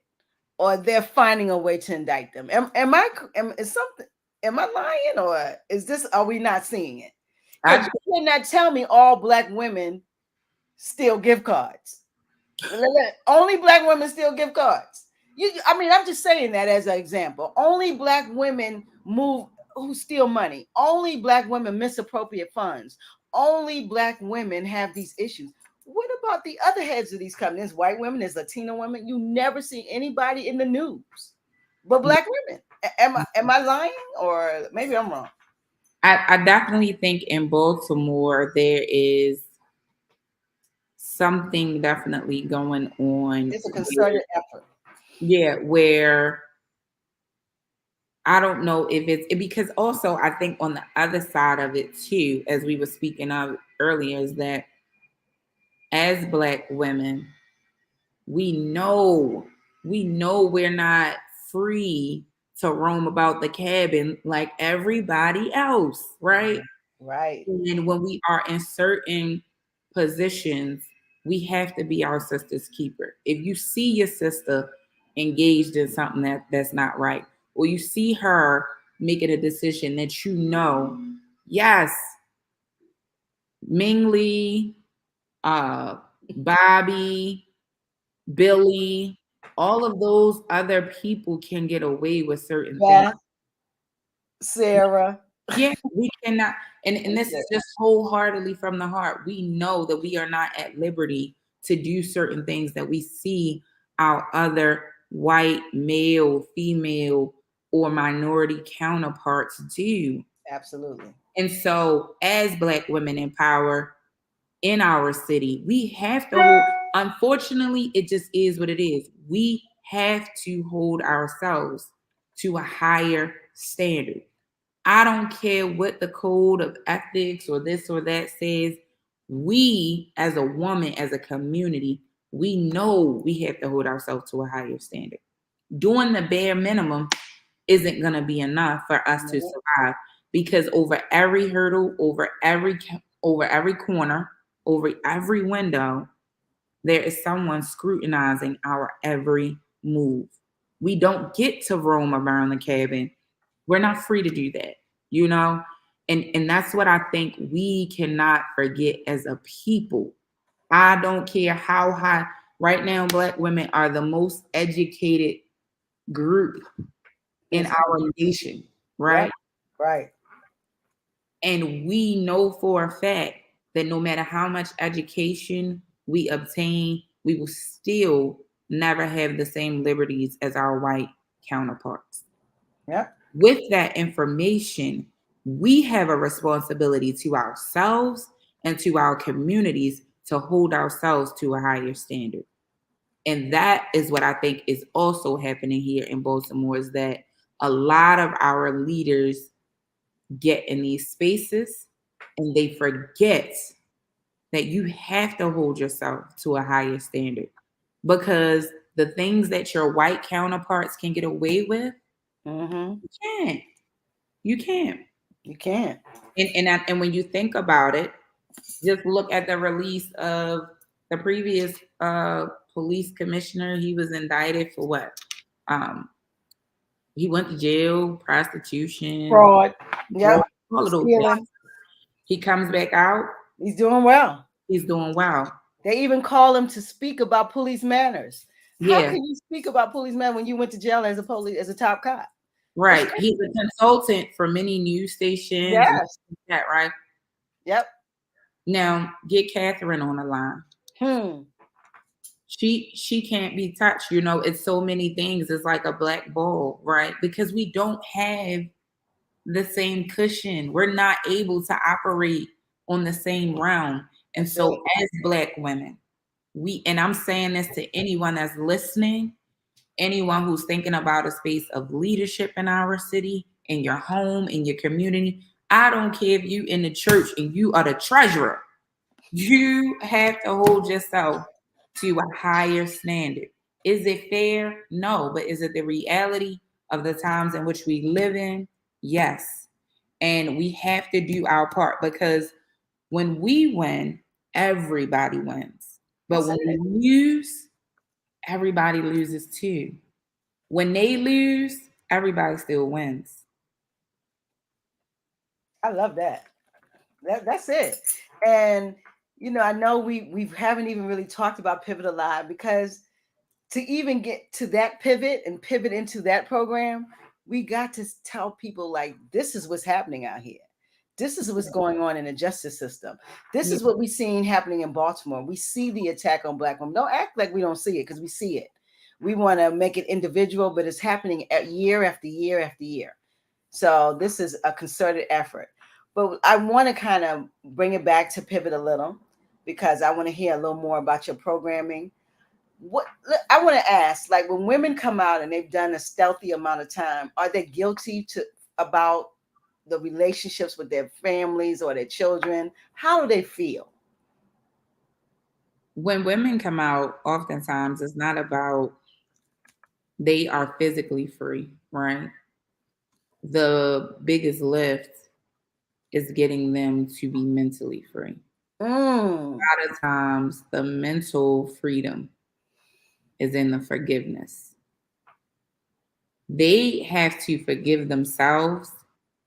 Speaker 1: or they're finding a way to indict them. Is something? Am I lying, or is this? Are we not seeing it? Because
Speaker 2: I
Speaker 1: you cannot tell me all black women steal gift cards. Only black women steal gift cards. I mean, I'm just saying that as an example. Only black women move who steal money. Only black women misappropriate funds. Only black women have these issues. What about the other heads of these companies? White women, there's Latino women. You never see anybody in the news but black women. Am I lying, or maybe I'm wrong?
Speaker 2: I definitely think in Baltimore there is something definitely going on.
Speaker 1: It's a concerted effort.
Speaker 2: Yeah, where I don't know if because also I think on the other side of it too, as we were speaking of earlier, is that as black women, we know we're not free to roam about the cabin like everybody else, right?
Speaker 1: Right.
Speaker 2: And when we are in certain positions, we have to be our sister's keeper. If you see your sister engaged in something that's not right, or you see her making a decision that you know, yes, Ming Lee, Bobby, Billy, all of those other people can get away with certain things.
Speaker 1: Beth, Sarah.
Speaker 2: Yeah, we cannot, and this is just wholeheartedly from the heart. We know that we are not at liberty to do certain things that we see our other white, male, female, or minority counterparts do.
Speaker 1: Absolutely.
Speaker 2: And so, as Black women in power in our city, we have to hold, unfortunately, it just is what it is. We have to hold ourselves to a higher standard. I don't care what the code of ethics or this or that says. We, as a woman, as a community, we know we have to hold ourselves to a higher standard. Doing the bare minimum isn't going to be enough for us to survive, because over every hurdle, over every corner, over every window, there is someone scrutinizing our every move. We don't get to roam around the cabin. We're not free to do that, you know? And that's what I think we cannot forget as a people. I don't care how high. Right now, Black women are the most educated group in
Speaker 1: Yes.
Speaker 2: our nation,
Speaker 1: Yep.
Speaker 2: right?
Speaker 1: Right.
Speaker 2: And we know for a fact that no matter how much education we obtain, we will still never have the same liberties as our white counterparts.
Speaker 1: Yep.
Speaker 2: With that information, we have a responsibility to ourselves and to our communities to hold ourselves to a higher standard. And that is what I think is also happening here in Baltimore, is that a lot of our leaders get in these spaces and they forget that you have to hold yourself to a higher standard, because the things that your white counterparts can get away with,
Speaker 1: Mm-hmm.
Speaker 2: you can't. You can't.
Speaker 1: You can't.
Speaker 2: And when you think about it, just look at the release of the previous police commissioner. He was indicted for what? Um, he went to jail, prostitution,
Speaker 1: Fraud.
Speaker 2: fraud,
Speaker 1: Yep.
Speaker 2: all of those things.
Speaker 1: Stealing.
Speaker 2: He comes back out.
Speaker 1: He's doing well.
Speaker 2: He's doing well.
Speaker 1: They even call him to speak about police manners. How
Speaker 2: Yeah,
Speaker 1: can you speak about police manners when you went to jail as a top cop? That's
Speaker 2: right. He's a
Speaker 1: crazy.
Speaker 2: consultant for many news stations and
Speaker 1: Yes.
Speaker 2: that, right?
Speaker 1: Yep.
Speaker 2: Now get Catherine on the line.
Speaker 1: Hmm.
Speaker 2: She can't be touched. You know, it's so many things. It's like a black ball, right? Because we don't have the same cushion. We're not able to operate on the same realm. And
Speaker 1: That's
Speaker 2: so
Speaker 1: it.
Speaker 2: as black women, and I'm saying this to anyone that's listening, anyone who's thinking about a space of leadership in our city, in your home, in your community. I don't care if you in the church and you are the treasurer. You have to hold yourself to a higher standard. Is it fair? No. But is it the reality of the times in which we live in? Yes. And we have to do our part, because when we win, everybody wins. But
Speaker 1: That's
Speaker 2: when
Speaker 1: it.
Speaker 2: we lose, everybody loses too. When they lose, everybody still wins.
Speaker 1: I love that. That's it. And I know we haven't even really talked about pivot a lot, because to even get to that pivot and pivot into that program, we got to tell people, like, this is what's happening out here. This is what's going on in the justice system. This
Speaker 2: Yeah.
Speaker 1: is what we're seeing happening in Baltimore. We see the attack on Black women. Don't act like we don't see it, because we see it. We want to make it individual, but it's happening year after year after year. So this is a concerted effort. But I want to kind of bring it back to pivot a little, because I want to hear a little more about your programming. What I want to ask, like, when women come out and they've done a stealthy amount of time, are they guilty about the relationships with their families or their children? How do they feel?
Speaker 2: When women come out, oftentimes it's not about they are physically free, right? The biggest lift is getting them to be mentally free.
Speaker 1: Mm.
Speaker 2: A lot of times, the mental freedom is in the forgiveness. They have to forgive themselves,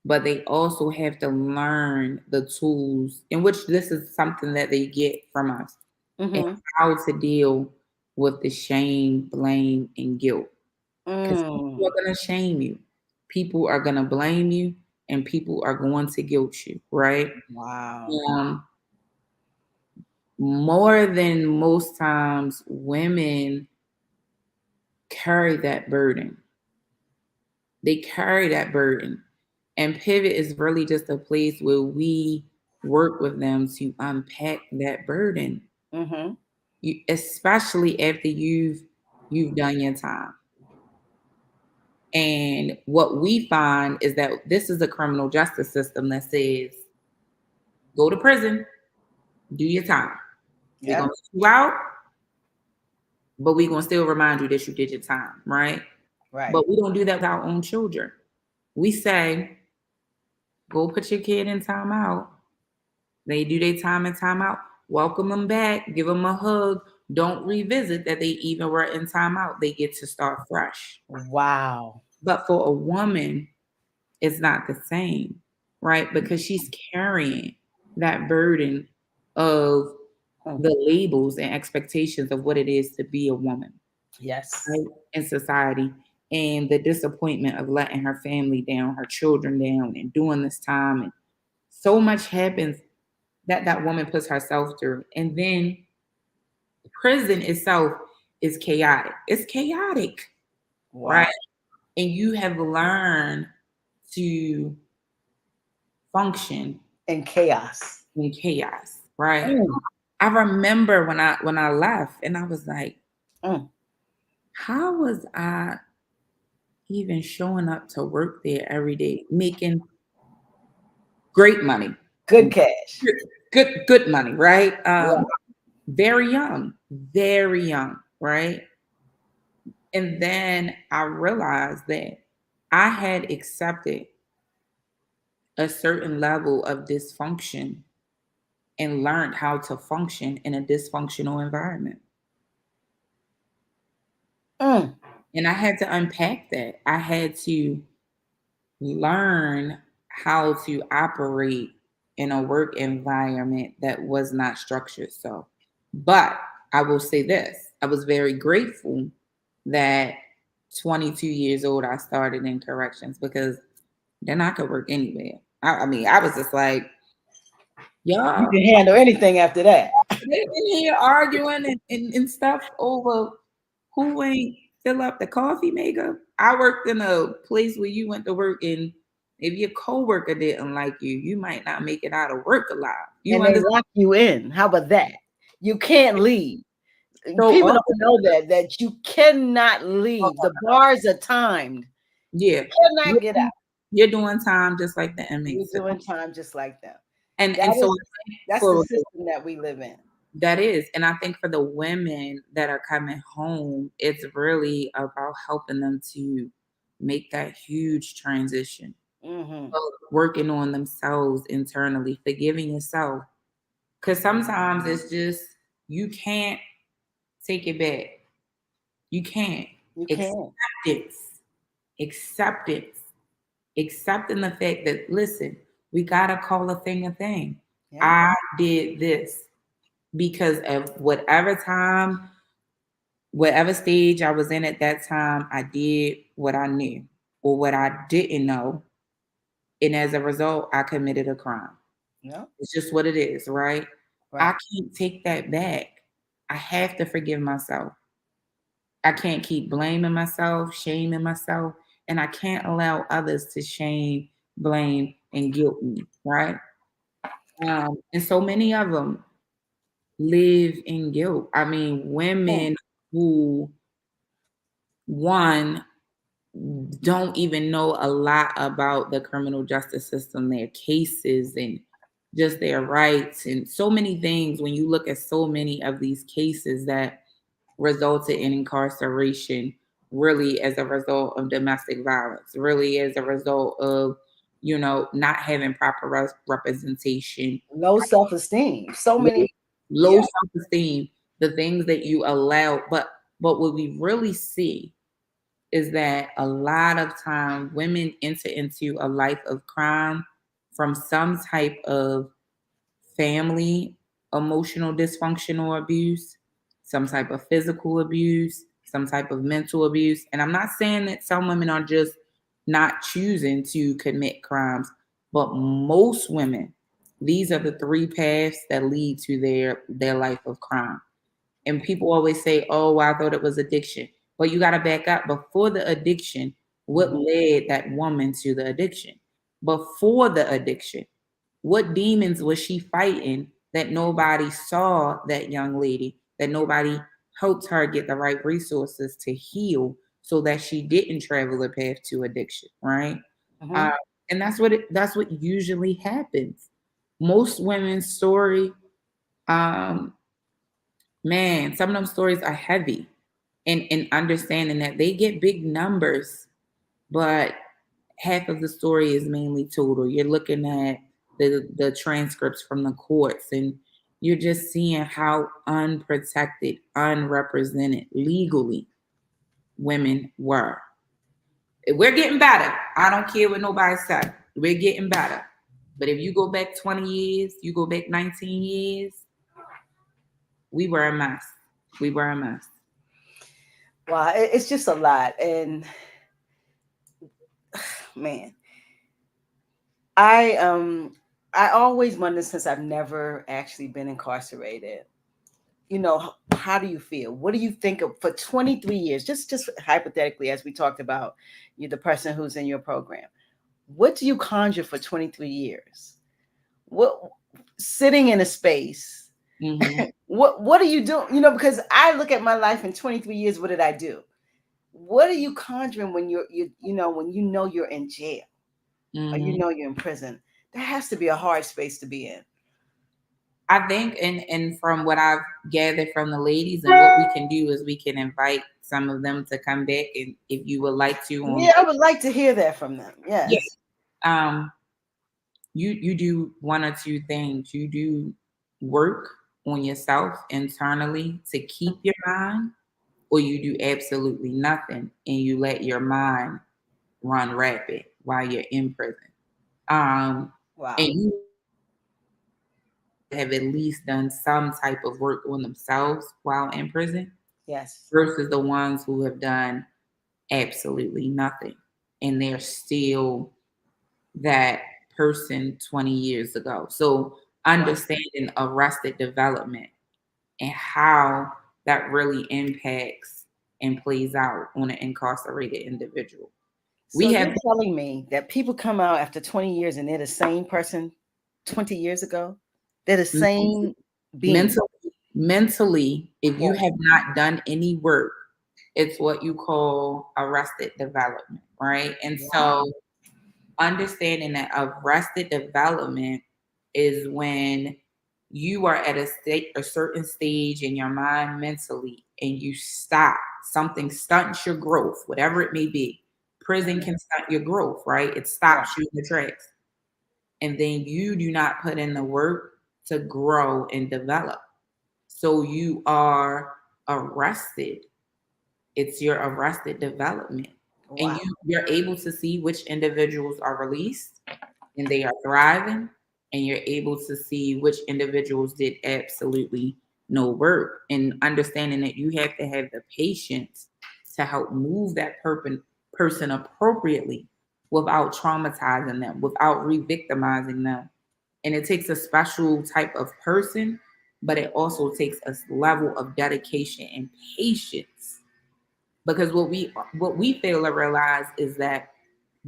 Speaker 2: but they also have to learn the tools, in which this is something that they get from us, and
Speaker 1: Mm-hmm.
Speaker 2: how to deal with the shame, blame, and guilt. Because people
Speaker 1: Mm.
Speaker 2: are going to shame you, people are going to blame you, and people are going to guilt you, right?
Speaker 1: Wow.
Speaker 2: Um, More than most times, women carry that burden. They carry that burden. And pivot is really just a place where we work with them to unpack that burden.
Speaker 1: Mm-hmm.
Speaker 2: Especially after you've done your time. And what we find is that this is a criminal justice system that says, go to prison, do your time. We're
Speaker 1: Yep.
Speaker 2: gonna let you out, but we're gonna still remind you that you did your time, right?
Speaker 1: Right.
Speaker 2: But we don't do that with our own children. We say, go put your kid in timeout. They do their time in timeout. Welcome them back. Give them a hug. Don't revisit that they even were in timeout. They get to start fresh.
Speaker 1: Wow.
Speaker 2: But for a woman, it's not the same, right? Because she's carrying that burden of
Speaker 1: Mm.
Speaker 2: the labels and expectations of what it is to be a woman,
Speaker 1: Yes.
Speaker 2: right, in society, and the disappointment of letting her family down, her children down, and doing this time. And so much happens that that woman puts herself through. And then prison itself is chaotic. It's chaotic, right?
Speaker 1: Wow.
Speaker 2: And you have learned to function
Speaker 1: And chaos.
Speaker 2: in chaos, right?
Speaker 1: Mm.
Speaker 2: I remember when I left and I was like,
Speaker 1: Mm.
Speaker 2: how was I even showing up to work there every day, making great money,
Speaker 1: Good cash.
Speaker 2: good money, right?
Speaker 1: Right.
Speaker 2: Very young, right? And then I realized that I had accepted a certain level of dysfunction and learned how to function in a dysfunctional environment.
Speaker 1: Mm.
Speaker 2: And I had to unpack that. I had to learn how to operate in a work environment that was not structured. So, but I will say this, I was very grateful that 22 years old, I started in corrections, because then I could work anywhere. I mean, I was just like,
Speaker 1: You
Speaker 2: y'all,
Speaker 1: can handle anything after that.
Speaker 2: they in here arguing and stuff over who ain't fill up the coffee maker. I worked in a place where you went to work, and if your coworker didn't like you, you might not make it out of work alive. You
Speaker 1: And they
Speaker 2: understand?
Speaker 1: lock you in. How about that? You can't leave.
Speaker 2: So
Speaker 1: People
Speaker 2: often,
Speaker 1: don't know that you cannot leave. The bars are timed.
Speaker 2: yeah,
Speaker 1: Cannot
Speaker 2: you're,
Speaker 1: get out.
Speaker 2: you're doing time just like the
Speaker 1: You're
Speaker 2: inmates.
Speaker 1: doing time just like them.
Speaker 2: And
Speaker 1: That
Speaker 2: so
Speaker 1: is that's the
Speaker 2: for
Speaker 1: system that we live in.
Speaker 2: that is, and I think for the women that are coming home, it's really about helping them to make that huge transition,
Speaker 1: Mm-hmm.
Speaker 2: of working on themselves internally, forgiving yourself. Because sometimes it's just, you can't take it back. You can't.
Speaker 1: You can.
Speaker 2: Acceptance, acceptance, accepting the fact that, listen, we got to call a thing a thing.
Speaker 1: Yeah.
Speaker 2: I did this because of whatever time, whatever stage I was in at that time, I did what I knew or what I didn't know. And as a result, I committed a crime.
Speaker 1: Yeah.
Speaker 2: It's just what it is, right? I
Speaker 1: Right.
Speaker 2: can't take that back. I have to forgive myself. I can't keep blaming myself, shaming myself, and I can't allow others to shame, blame, and guilt me, right? And so many of them live in guilt. I mean,
Speaker 1: Mm.
Speaker 2: women who, one, don't even know a lot about the criminal justice system, their cases, and just their rights, and so many things. When you look at so many of these cases that resulted in incarceration, really as a result of domestic violence, really as a result of, not having proper representation,
Speaker 1: Low self-esteem. So
Speaker 2: low,
Speaker 1: many.
Speaker 2: low
Speaker 1: Yeah.
Speaker 2: self-esteem, the things that you allow. But what we really see is that a lot of time women enter into a life of crime from some type of family emotional dysfunction or abuse, some type of physical abuse, some type of mental abuse. And I'm not saying that some women are just not choosing to commit crimes, but most women, these are the three paths that lead to their life of crime. And people always say, "Oh, well, I thought it was addiction." But you got to back up. Before the addiction, what
Speaker 1: Mhm.
Speaker 2: led that woman to the addiction? Before the addiction, what demons was she fighting that nobody saw that young lady, that nobody helped her get the right resources to heal so that she didn't travel the path to addiction, right? Uh,
Speaker 1: Mhm.
Speaker 2: and that's what usually happens. Most women's story, um, man, some of them stories are heavy, and understanding that they get big numbers, but half of the story is mainly total. You're looking at the transcripts from the courts, and you're just seeing how unprotected, unrepresented legally women were. We're getting better. I don't care what nobody said. We're getting better. But if you go back 20 years, you go back 19 years, we were a mess. We were a mess.
Speaker 1: Wow. It's just a lot. And man, I um I always wonder, since I've never actually been incarcerated. How do you feel? What do you think of for 23 years? Just hypothetically, as we talked about, you the person who's in your program. What do you conjure for 23 years? What, sitting in a space?
Speaker 2: Mm-hmm.
Speaker 1: What are you doing? Because I look at my life in 23 years. What did I do? What are you conjuring when when you're in jail, or
Speaker 2: Mm-hmm.
Speaker 1: you're in prison? That has to be a hard space to be in.
Speaker 2: I think, and from what I've gathered from the ladies, and what we can do is we can invite some of them to come back, and if you would like to, on
Speaker 1: Yeah, I would like to hear that from them.
Speaker 2: yeah,
Speaker 1: Yes.
Speaker 2: um, you do one or two things. You do work on yourself internally to keep your mind, or you do absolutely nothing and you let your mind run rapid while you're in prison. Um, and
Speaker 1: Wow.
Speaker 2: you have at least done some type of work on themselves while in prison
Speaker 1: Yes.
Speaker 2: versus the ones who have done absolutely nothing and they're still that person 20 years ago. So
Speaker 1: Wow.
Speaker 2: understanding arrested development and how that really impacts and plays out on an incarcerated individual.
Speaker 1: So
Speaker 2: We
Speaker 1: you're
Speaker 2: have
Speaker 1: telling me that people come out after 20 years and they're the same person 20 years ago? They're the same being.
Speaker 2: mentally, mentally, if you
Speaker 1: Yes.
Speaker 2: have not done any work, it's what you call arrested development, right? And
Speaker 1: Wow.
Speaker 2: so understanding that arrested development is when you are at a certain stage in your mind mentally and you stop. Something stunts your growth, whatever it may be. Prison
Speaker 1: Mhm.
Speaker 2: can stunt your growth, right? It
Speaker 1: Right.
Speaker 2: stops you in the tracks. And then you do not put in the work to grow and develop. So you are arrested it's your arrested development. And
Speaker 1: Wow.
Speaker 2: you're able to see which individuals are released and they are thriving, and you're able to see which individuals did absolutely no work, and understanding that you have to have the patience to help move that person appropriately without traumatizing them, without re-victimizing them. And it takes a special type of person, but it also takes a level of dedication and patience. Because what we fail to realize is that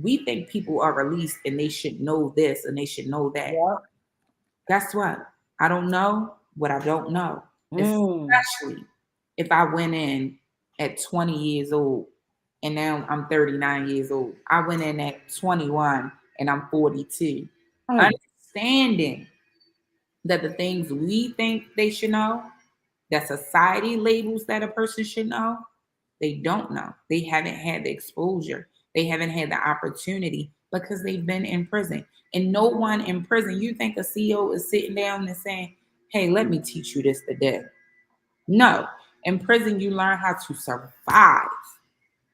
Speaker 2: we think people are released and they should know this and they should know that.
Speaker 1: Yep.
Speaker 2: Guess what? I don't know what I don't know.
Speaker 1: Mm.
Speaker 2: Especially if I went in at 20 years old and now I'm 39 years old. I went in at 21 and I'm 42.
Speaker 1: Mm.
Speaker 2: Understanding that the things we think they should know, that society labels that a person should know, they don't know. They haven't had the exposure. They haven't had the opportunity because they've been in prison. And no one in prison, you think a CEO is sitting down and saying, hey, let me teach you this today. No. In prison, you learn how to survive.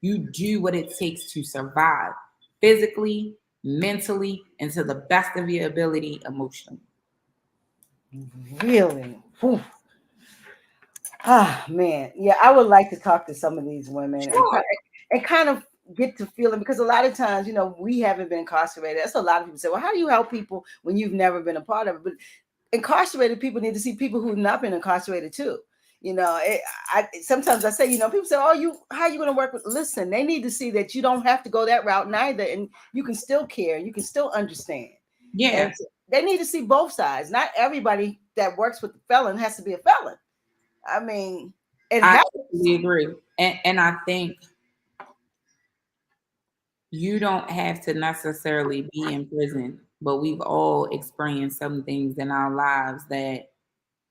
Speaker 2: You do what it takes to survive physically, mentally, and to the best of your ability emotionally.
Speaker 1: Really? Whew. Ah, man. Yeah, I would like to talk to some of these women
Speaker 2: Sure.
Speaker 1: and kind of get to feel them, because a lot of times, we haven't been incarcerated. That's a lot of people say, well, how do you help people when you've never been a part of it? But incarcerated people need to see people who've not been incarcerated too. Sometimes I say, people say, oh, how are you going to work with? Listen, they need to see that you don't have to go that route neither, and you can still care, you can still understand. And
Speaker 2: Yeah.
Speaker 1: they need to see both sides. Not everybody that works with the felon has to be a felon. I mean, it
Speaker 2: I
Speaker 1: helps.
Speaker 2: totally agree. And I think you don't have to necessarily be in prison, but we've all experienced some things in our lives that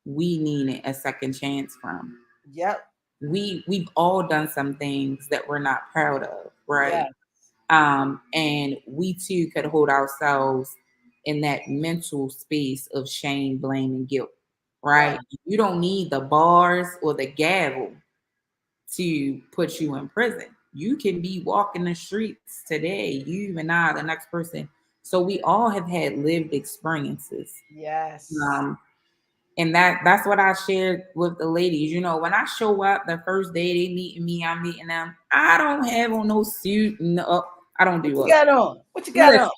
Speaker 2: we needed a second chance from.
Speaker 1: Yep.
Speaker 2: We've all done some things that we're not proud of,
Speaker 1: Yeah.
Speaker 2: right? And we too could hold ourselves in that mental space of shame, blame, and guilt,
Speaker 1: Right.
Speaker 2: right? You don't need the bars or the gavel to put you in prison. You can be walking the streets today, you and I, the next person. So we all have had lived experiences.
Speaker 1: Yes.
Speaker 2: Um, and that's what I shared with the ladies. When I show up the first day they meeting me, I'm meeting them. I don't have on no suit. No, I don't
Speaker 1: What
Speaker 2: do
Speaker 1: you
Speaker 2: it.
Speaker 1: got on? What you got
Speaker 2: Listen,
Speaker 1: on?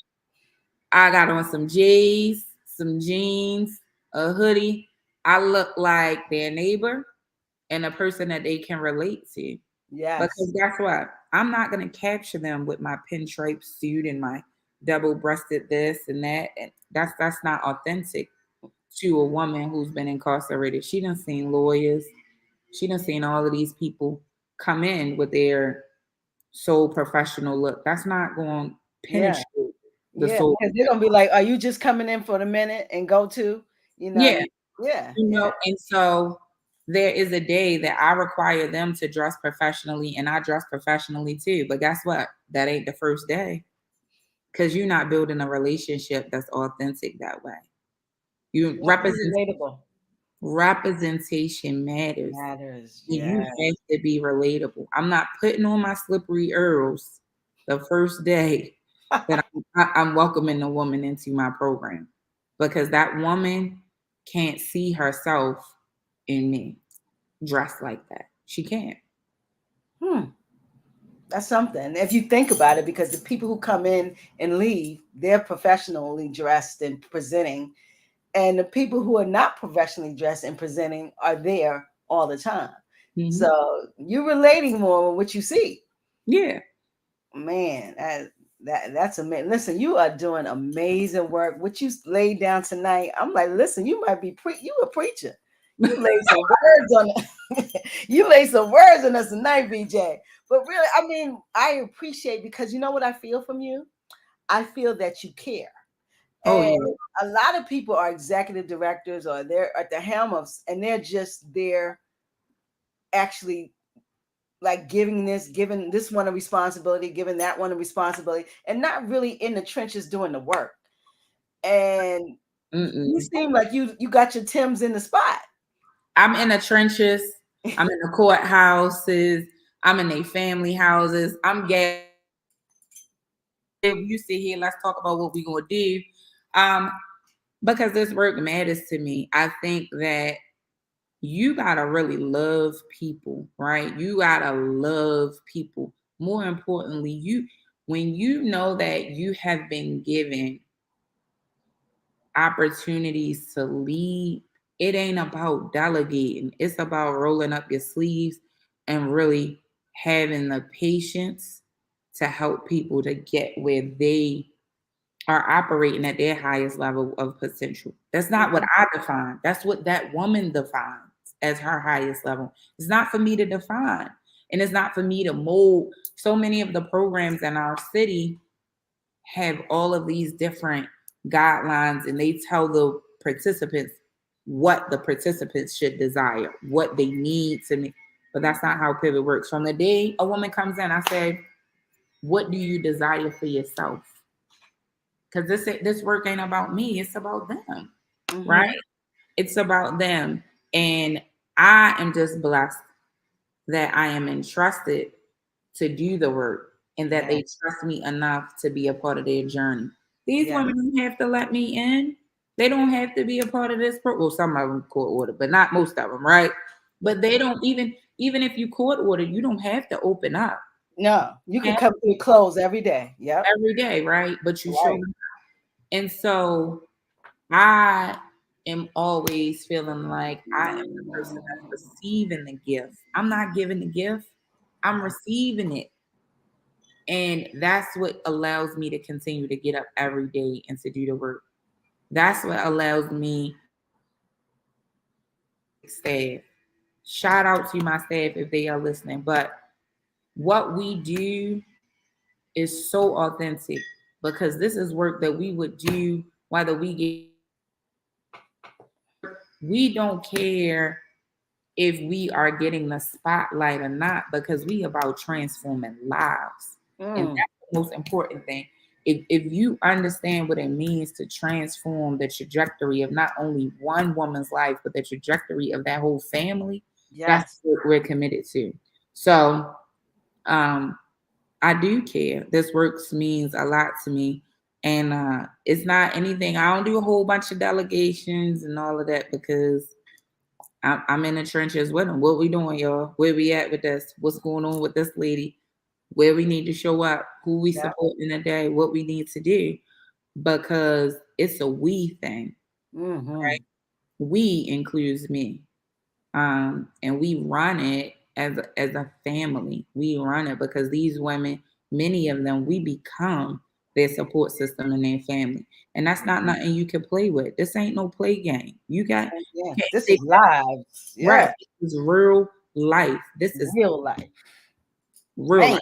Speaker 2: I got on some J's, some jeans, a hoodie. I look like their neighbor and a person that they can relate to. Because
Speaker 1: Yes.
Speaker 2: guess what? I'm not going to capture them with my pinstripe suit and my double-breasted this and that. And that's not authentic to a woman who's been incarcerated. She done seen lawyers. She done seen all of these people come in with their soul professional look. That's not going to
Speaker 1: Yeah.
Speaker 2: penetrate the
Speaker 1: Yeah.
Speaker 2: soul.
Speaker 1: Because they're gonna be like, are you just coming in for the minute and go to? You know,
Speaker 2: Yeah,
Speaker 1: you, yeah, yeah.
Speaker 2: and so there is a day that I require them to dress professionally, and I dress professionally too. But guess what? That ain't the first day, because you're not building a relationship that's authentic that way. You
Speaker 1: You have to be relatable.
Speaker 2: representation matters,
Speaker 1: Matters.
Speaker 2: and you
Speaker 1: Yeah.
Speaker 2: have to be relatable. I'm not putting on my slippery earls the first day that I'm welcoming a woman into my program, because that woman can't see herself in me dressed like that. She can't.
Speaker 1: Hmm. That's something. If you think about it, because the people who come in and leave, they're professionally dressed and presenting, and the people who are not professionally dressed and presenting are there all the time.
Speaker 2: Hmm.
Speaker 1: So you're relating more with what you see.
Speaker 2: Yeah.
Speaker 1: Man, that's amazing. Listen, you are doing amazing work. What you laid down tonight, I'm like, listen, you might be you a preacher. You laid some words on you laid some words on us tonight, BJ. But really, I mean, I appreciate, because you know what I feel from you? I feel that you care.
Speaker 2: Oh
Speaker 1: And
Speaker 2: yeah.
Speaker 1: a lot of people are executive directors, or they're at the helm of, and they're just there actually, like giving this one a responsibility, giving that one a responsibility, and not really in the trenches doing the work. And you
Speaker 2: Mm-mm.
Speaker 1: seem like you got your Timbs in the spot.
Speaker 2: I'm in the trenches. I'm in the courthouses. I'm in their family houses. I'm gathering you sit here, let's talk about what we're gonna do. Um, because this work matters to me. I think that you gotta really love people, right? You gotta love people. More importantly, when you know that you have been given opportunities to lead, it ain't about delegating. It's about rolling up your sleeves and really having the patience to help people to get where they are operating at their highest level of potential. That's not what
Speaker 1: Mhm.
Speaker 2: I define. That's what that woman defines as her highest level. It's not for me to define. And it's not for me to mold. So many of the programs in our city have all of these different guidelines, and they tell the participants what the participants should desire, what they need to make. But that's not how Pivot works. From the day a woman comes in, I say, what do you desire for yourself? Because this work ain't about me, it's about them, right?
Speaker 1: Mhm.
Speaker 2: It's about them. And I am just blessed that I am entrusted to do the work and that
Speaker 1: Yeah.
Speaker 2: they trust me enough to be a part of their journey. These
Speaker 1: Yeah.
Speaker 2: women don't have to let me in. They don't have to be a part of this program. Well, some of them court order, but not most of them, right? But they don't even if you court order, you don't have to open up.
Speaker 1: No, you
Speaker 2: You
Speaker 1: could
Speaker 2: have
Speaker 1: come through clothes every day. Yep.
Speaker 2: every day, right? But you show
Speaker 1: Right.
Speaker 2: them. And so I am always feeling like I am the person that's receiving the gift. I'm not giving the gift, I'm receiving it. And that's what allows me to continue to get up every day and to do the work. That's what allows me staff. Shout out to my staff if they are listening. But what we do is so authentic because this is work that we would do whether we get we don't care if we are getting the spotlight or not because we about transforming lives. And
Speaker 1: Mm.
Speaker 2: that's the most important thing. If you understand what it means to transform the trajectory of not only one woman's life, but the trajectory of that whole family, that's
Speaker 1: Yes.
Speaker 2: what we're committed to. So um, I do care. This works means a lot to me. And it's not anything, I don't do a whole bunch of delegations and all of that because I'm in the trenches with them. What we doing, y'all? Where we at with this? What's going on with this lady? Where we need to show up? Who we
Speaker 1: Yeah.
Speaker 2: supporting today? What we need to do? Because it's a we thing.
Speaker 1: Mhm.
Speaker 2: We includes me, and we run it as a family. We run it because these women, many of them, we become their support system and their family, and that's not nothing you can play with. This ain't no play game. You
Speaker 1: Yes.
Speaker 2: can't
Speaker 1: This
Speaker 2: take
Speaker 1: is live.
Speaker 2: right.
Speaker 1: Yeah.
Speaker 2: This is real life. This is
Speaker 1: Real life.
Speaker 2: real
Speaker 1: Man.
Speaker 2: life.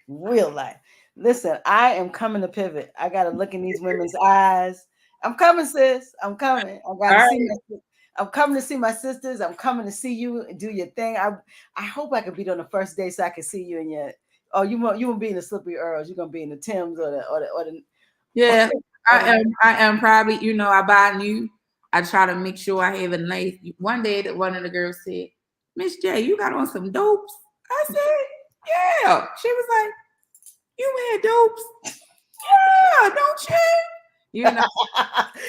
Speaker 1: Real life. Listen, I am coming to Pivot. I got to look in these women's eyes. I'm coming, sis. I'm coming. I got
Speaker 2: All
Speaker 1: to
Speaker 2: right.
Speaker 1: see my. I'm coming to see my sisters. I'm coming to see you and do your thing. I hope I could be there on the first day so I can see you in your. Oh, you won't be in the Slippery Earls. You're gonna be in the Timbs or the
Speaker 2: Yeah,
Speaker 1: or the.
Speaker 2: I am probably, I buy new. I try to make sure I have a nice one day that one of the girls said, Miss J, you got on some dopes. I said, yeah. She was like, you wear dopes? Yeah, don't you? You know,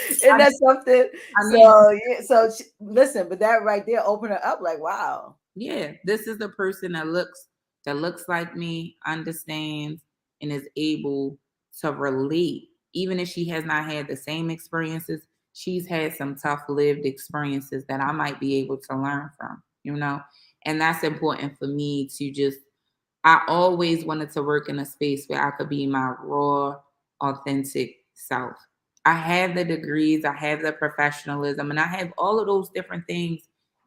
Speaker 1: Isn't
Speaker 2: I,
Speaker 1: that something?
Speaker 2: I need
Speaker 1: So yeah, so listen, but that right there opened her up like, wow.
Speaker 2: yeah, this is the person that looks like me, understands, and is able to relate. Even if she has not had the same experiences, she's had some tough lived experiences that I might be able to learn from. And that's important for me to just I always wanted to work in a space where I could be my raw, authentic self. I have the degrees, I have the professionalism, and I have all of those different things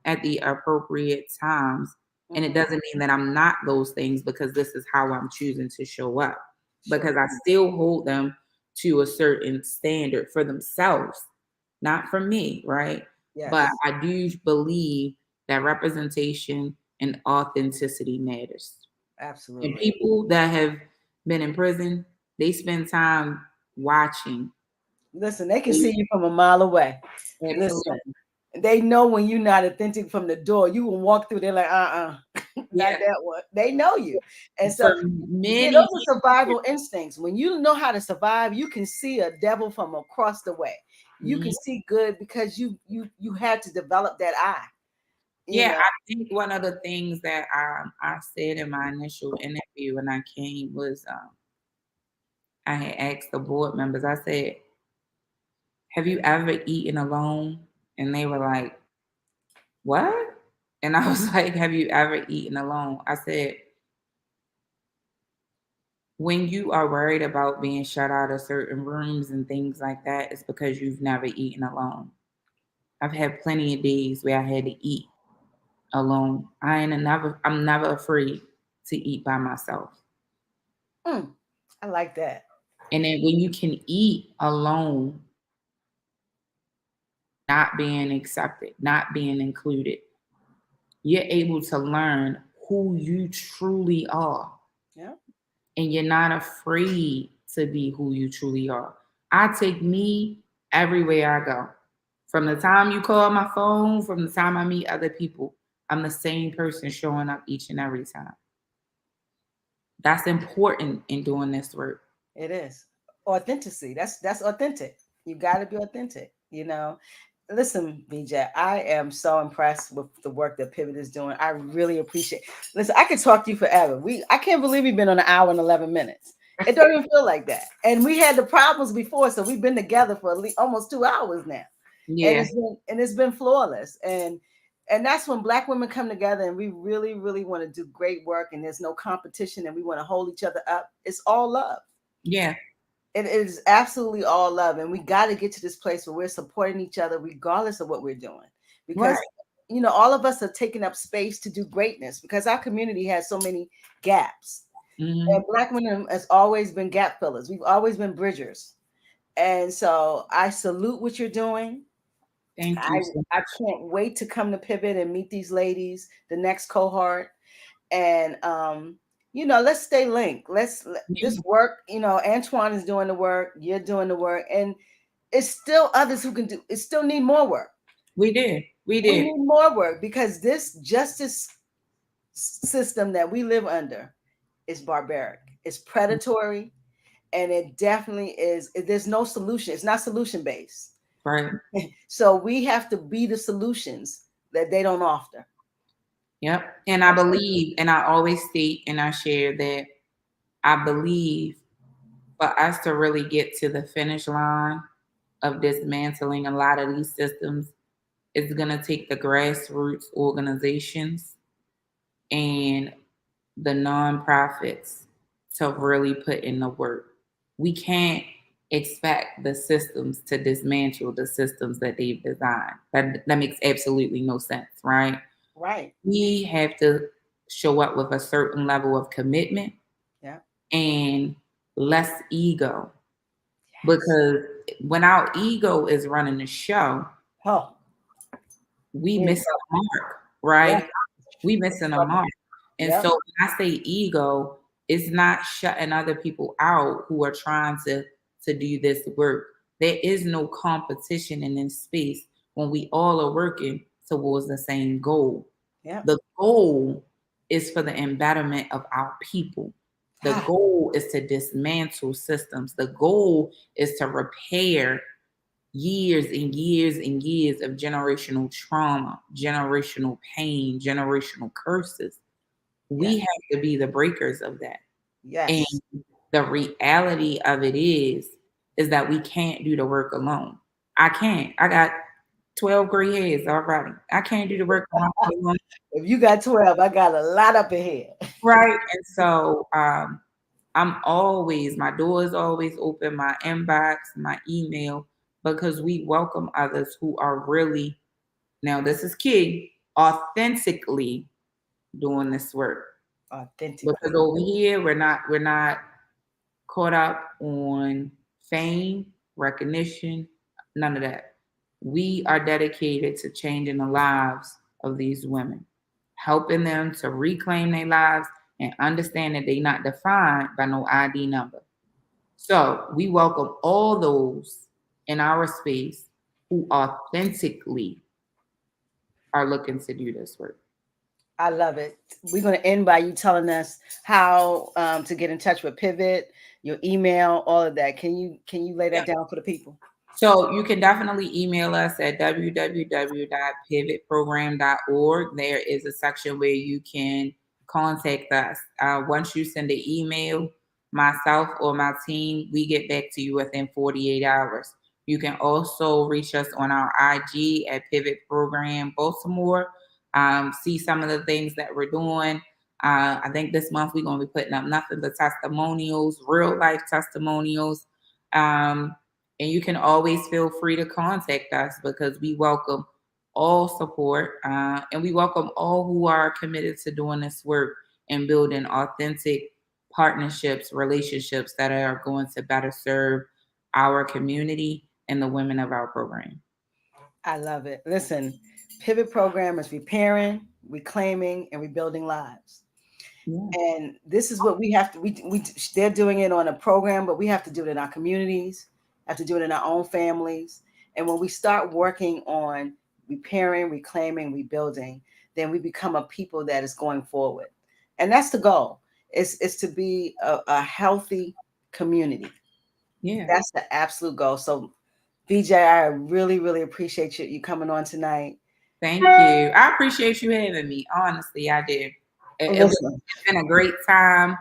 Speaker 2: at the appropriate times. And it
Speaker 1: Mhm.
Speaker 2: doesn't mean that I'm not those things because this is how I'm choosing to show up.
Speaker 1: Sure.
Speaker 2: Because I still hold them to a certain standard for themselves, not for me, right? But
Speaker 1: Yes.
Speaker 2: I do believe that representation and authenticity matters. And
Speaker 1: Absolutely.
Speaker 2: people that have been in prison, they spend time watching.
Speaker 1: Listen, they can see
Speaker 2: They
Speaker 1: you from a mile away. Listen,
Speaker 2: absolutely
Speaker 1: they know when you're not authentic from the door. You will walk through, they're like, uh-uh. Not
Speaker 2: Yeah.
Speaker 1: that one. They know you. And so,
Speaker 2: For
Speaker 1: yeah, those
Speaker 2: many
Speaker 1: are survival instincts. When you know how to survive, you can see a devil from across the way. You can
Speaker 2: years.
Speaker 1: see good because you had to develop that eye, you
Speaker 2: Yeah,
Speaker 1: know.
Speaker 2: I think one of the things that I said in my initial interview when I came was I had asked the board members, I said, have you ever eaten alone? And they were like, what? And I was like, have you ever eaten alone? I said, when you are worried about being shut out of certain rooms and things like that, it's because you've never eaten alone. I've had plenty of days where I had to eat alone. I'm never afraid to eat by myself.
Speaker 1: Mm, I like that.
Speaker 2: And then when you can eat alone, not being accepted, not being included, you're able to learn who you truly are.
Speaker 1: Yeah.
Speaker 2: And you're not afraid to be who you truly are. I take me everywhere I go. From the time you call my phone, from the time I meet other people, I'm the same person showing up each and every time. That's important in doing this work.
Speaker 1: It is authenticity. That's authentic. You got to be authentic. You know. Listen, BJ, I am so impressed with the work that Pivot is doing. I really appreciate. Listen, I could talk to you forever. I can't believe we've been on an hour and 11 minutes. It don't even feel like that. And we had the problems before, so we've been together for at least almost 2 hours now, and
Speaker 2: Yeah,
Speaker 1: it's been flawless. And that's when Black women come together and we really, really want to do great work. And there's no competition, and we want to hold each other up. It's all love.
Speaker 2: yeah,
Speaker 1: It is absolutely all love, and we got to get to this place where we're supporting each other regardless of what we're doing,
Speaker 2: right.
Speaker 1: because all of us are taking up space to do greatness because our community has so many gaps,
Speaker 2: Hmm.
Speaker 1: and Black women has always been gap fillers. We've always been bridgers, and so I salute what you're doing.
Speaker 2: Thank
Speaker 1: I
Speaker 2: you so
Speaker 1: I
Speaker 2: much.
Speaker 1: can't wait to come to Pivot and meet these ladies, the next cohort, and let's stay linked. This
Speaker 2: Yeah,
Speaker 1: work. Antoine is doing the work, you're doing the work, and it's still others who can do it. Still need more work.
Speaker 2: we did. We
Speaker 1: We
Speaker 2: did.
Speaker 1: need more work because this justice system that we live under is barbaric, it's predatory, and it definitely is. There's no solution. It's not solution based.
Speaker 2: Right.
Speaker 1: So we have to be the solutions that they don't offer.
Speaker 2: Yep. And I believe, and I always state and I share that I believe for us to really get to the finish line of dismantling a lot of these systems, it's going to take the grassroots organizations and the nonprofits to really put in the work. We can't expect the systems to dismantle the systems that they've designed. That makes absolutely no sense, right?
Speaker 1: Right.
Speaker 2: We have to show up with a certain level of commitment
Speaker 1: Yeah.
Speaker 2: and less ego.
Speaker 1: Yes.
Speaker 2: Because when our ego is running the show,
Speaker 1: Oh,
Speaker 2: we
Speaker 1: we're in
Speaker 2: miss
Speaker 1: trouble.
Speaker 2: a mark,
Speaker 1: Yeah.
Speaker 2: right? We missing a
Speaker 1: Trouble.
Speaker 2: mark. And
Speaker 1: Yep.
Speaker 2: so when I say ego, it's not shutting other people out who are trying to do this work. There is no competition in this space when we all are working towards the same goal.
Speaker 1: Yep.
Speaker 2: The goal is for the embetterment of our people. The
Speaker 1: Ah,
Speaker 2: goal is to dismantle systems. The goal is to repair years and years and years of generational trauma, generational pain, generational curses.
Speaker 1: yeah.
Speaker 2: We have to be the breakers of that. And
Speaker 1: Yes.
Speaker 2: the reality of it is that we can't do the work alone. I can't. I got 12 gray hairs already. I can't do the work alone.
Speaker 1: If you got 12, I got a lot up ahead.
Speaker 2: Right. And so my door is always open, my inbox, my email, because we welcome others who are really, now this is key, authentically doing this work. Because
Speaker 1: Authentically.
Speaker 2: over here we're not caught up on fame, recognition, none of that. We are dedicated to changing the lives of these women, helping them to reclaim their lives and understand that they're not defined by no ID number. So we welcome all those in our space who authentically are looking to do this work.
Speaker 1: I love it. We're going to end by you telling us how to get in touch with Pivot, your email, all of that. Can you lay that down for the people?
Speaker 2: So you can definitely email us at www.pivotprogram.org. There is a section where you can contact us. Once you send an email, myself or my team, we get back to you within 48 hours. You can also reach us on our IG at Pivot Program Baltimore. See some of the things that we're doing. I think this month we're going to be putting up nothing but testimonials, real life testimonials. Um, and you can always feel free to contact us because we welcome all support and we welcome all who are committed to doing this work and building authentic partnerships, relationships that are going to better serve our community and the women of our program.
Speaker 1: I love it. Listen, Pivot Program is repairing, reclaiming, and rebuilding lives.
Speaker 2: Yeah.
Speaker 1: And this is what we have to we they're doing it on a program, but we have to do it in our communities, have to do it in our own families. And when we start working on repairing, reclaiming, rebuilding, then we become a people that is going forward. And that's the goal. Is to be a healthy community.
Speaker 2: Yeah.
Speaker 1: That's the absolute goal. So VJ, I really, really appreciate you coming on tonight.
Speaker 2: Thank you. I appreciate you having me. Honestly, I do.
Speaker 1: Listen,
Speaker 2: It's been a great time,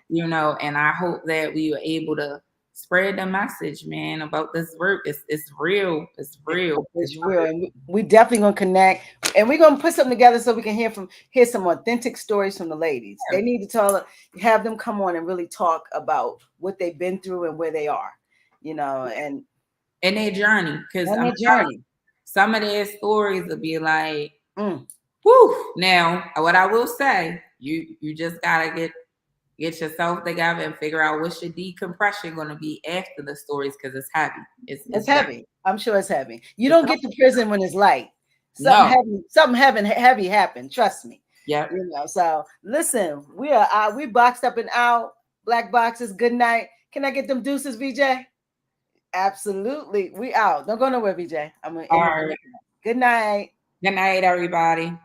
Speaker 2: and I hope that we were able to spread the message, man, about this work. It's real. It's real.
Speaker 1: it's real, and we definitely gonna connect, and we're gonna put something together so we can hear some authentic stories from the ladies. They need to have them come on and really talk about what they've been through and where they are, and
Speaker 2: their journey. Because
Speaker 1: their journey.
Speaker 2: some of their stories will be like,
Speaker 1: Mm.
Speaker 2: whew. Now, what I will say, you just gotta get yourself together and figure out what's your decompression going to be after the stories because it's heavy.
Speaker 1: It's heavy. I'm sure it's heavy. You
Speaker 2: It's
Speaker 1: don't get to prison when it's light.
Speaker 2: No.
Speaker 1: Something heavy happened. Trust me.
Speaker 2: Yeah.
Speaker 1: So listen, we boxed up and out. Black boxes. Good night. Can I get them deuces, VJ? Absolutely. We out. Don't go nowhere, VJ. I'm gonna end.
Speaker 2: All right.
Speaker 1: Good night.
Speaker 2: Good night, everybody.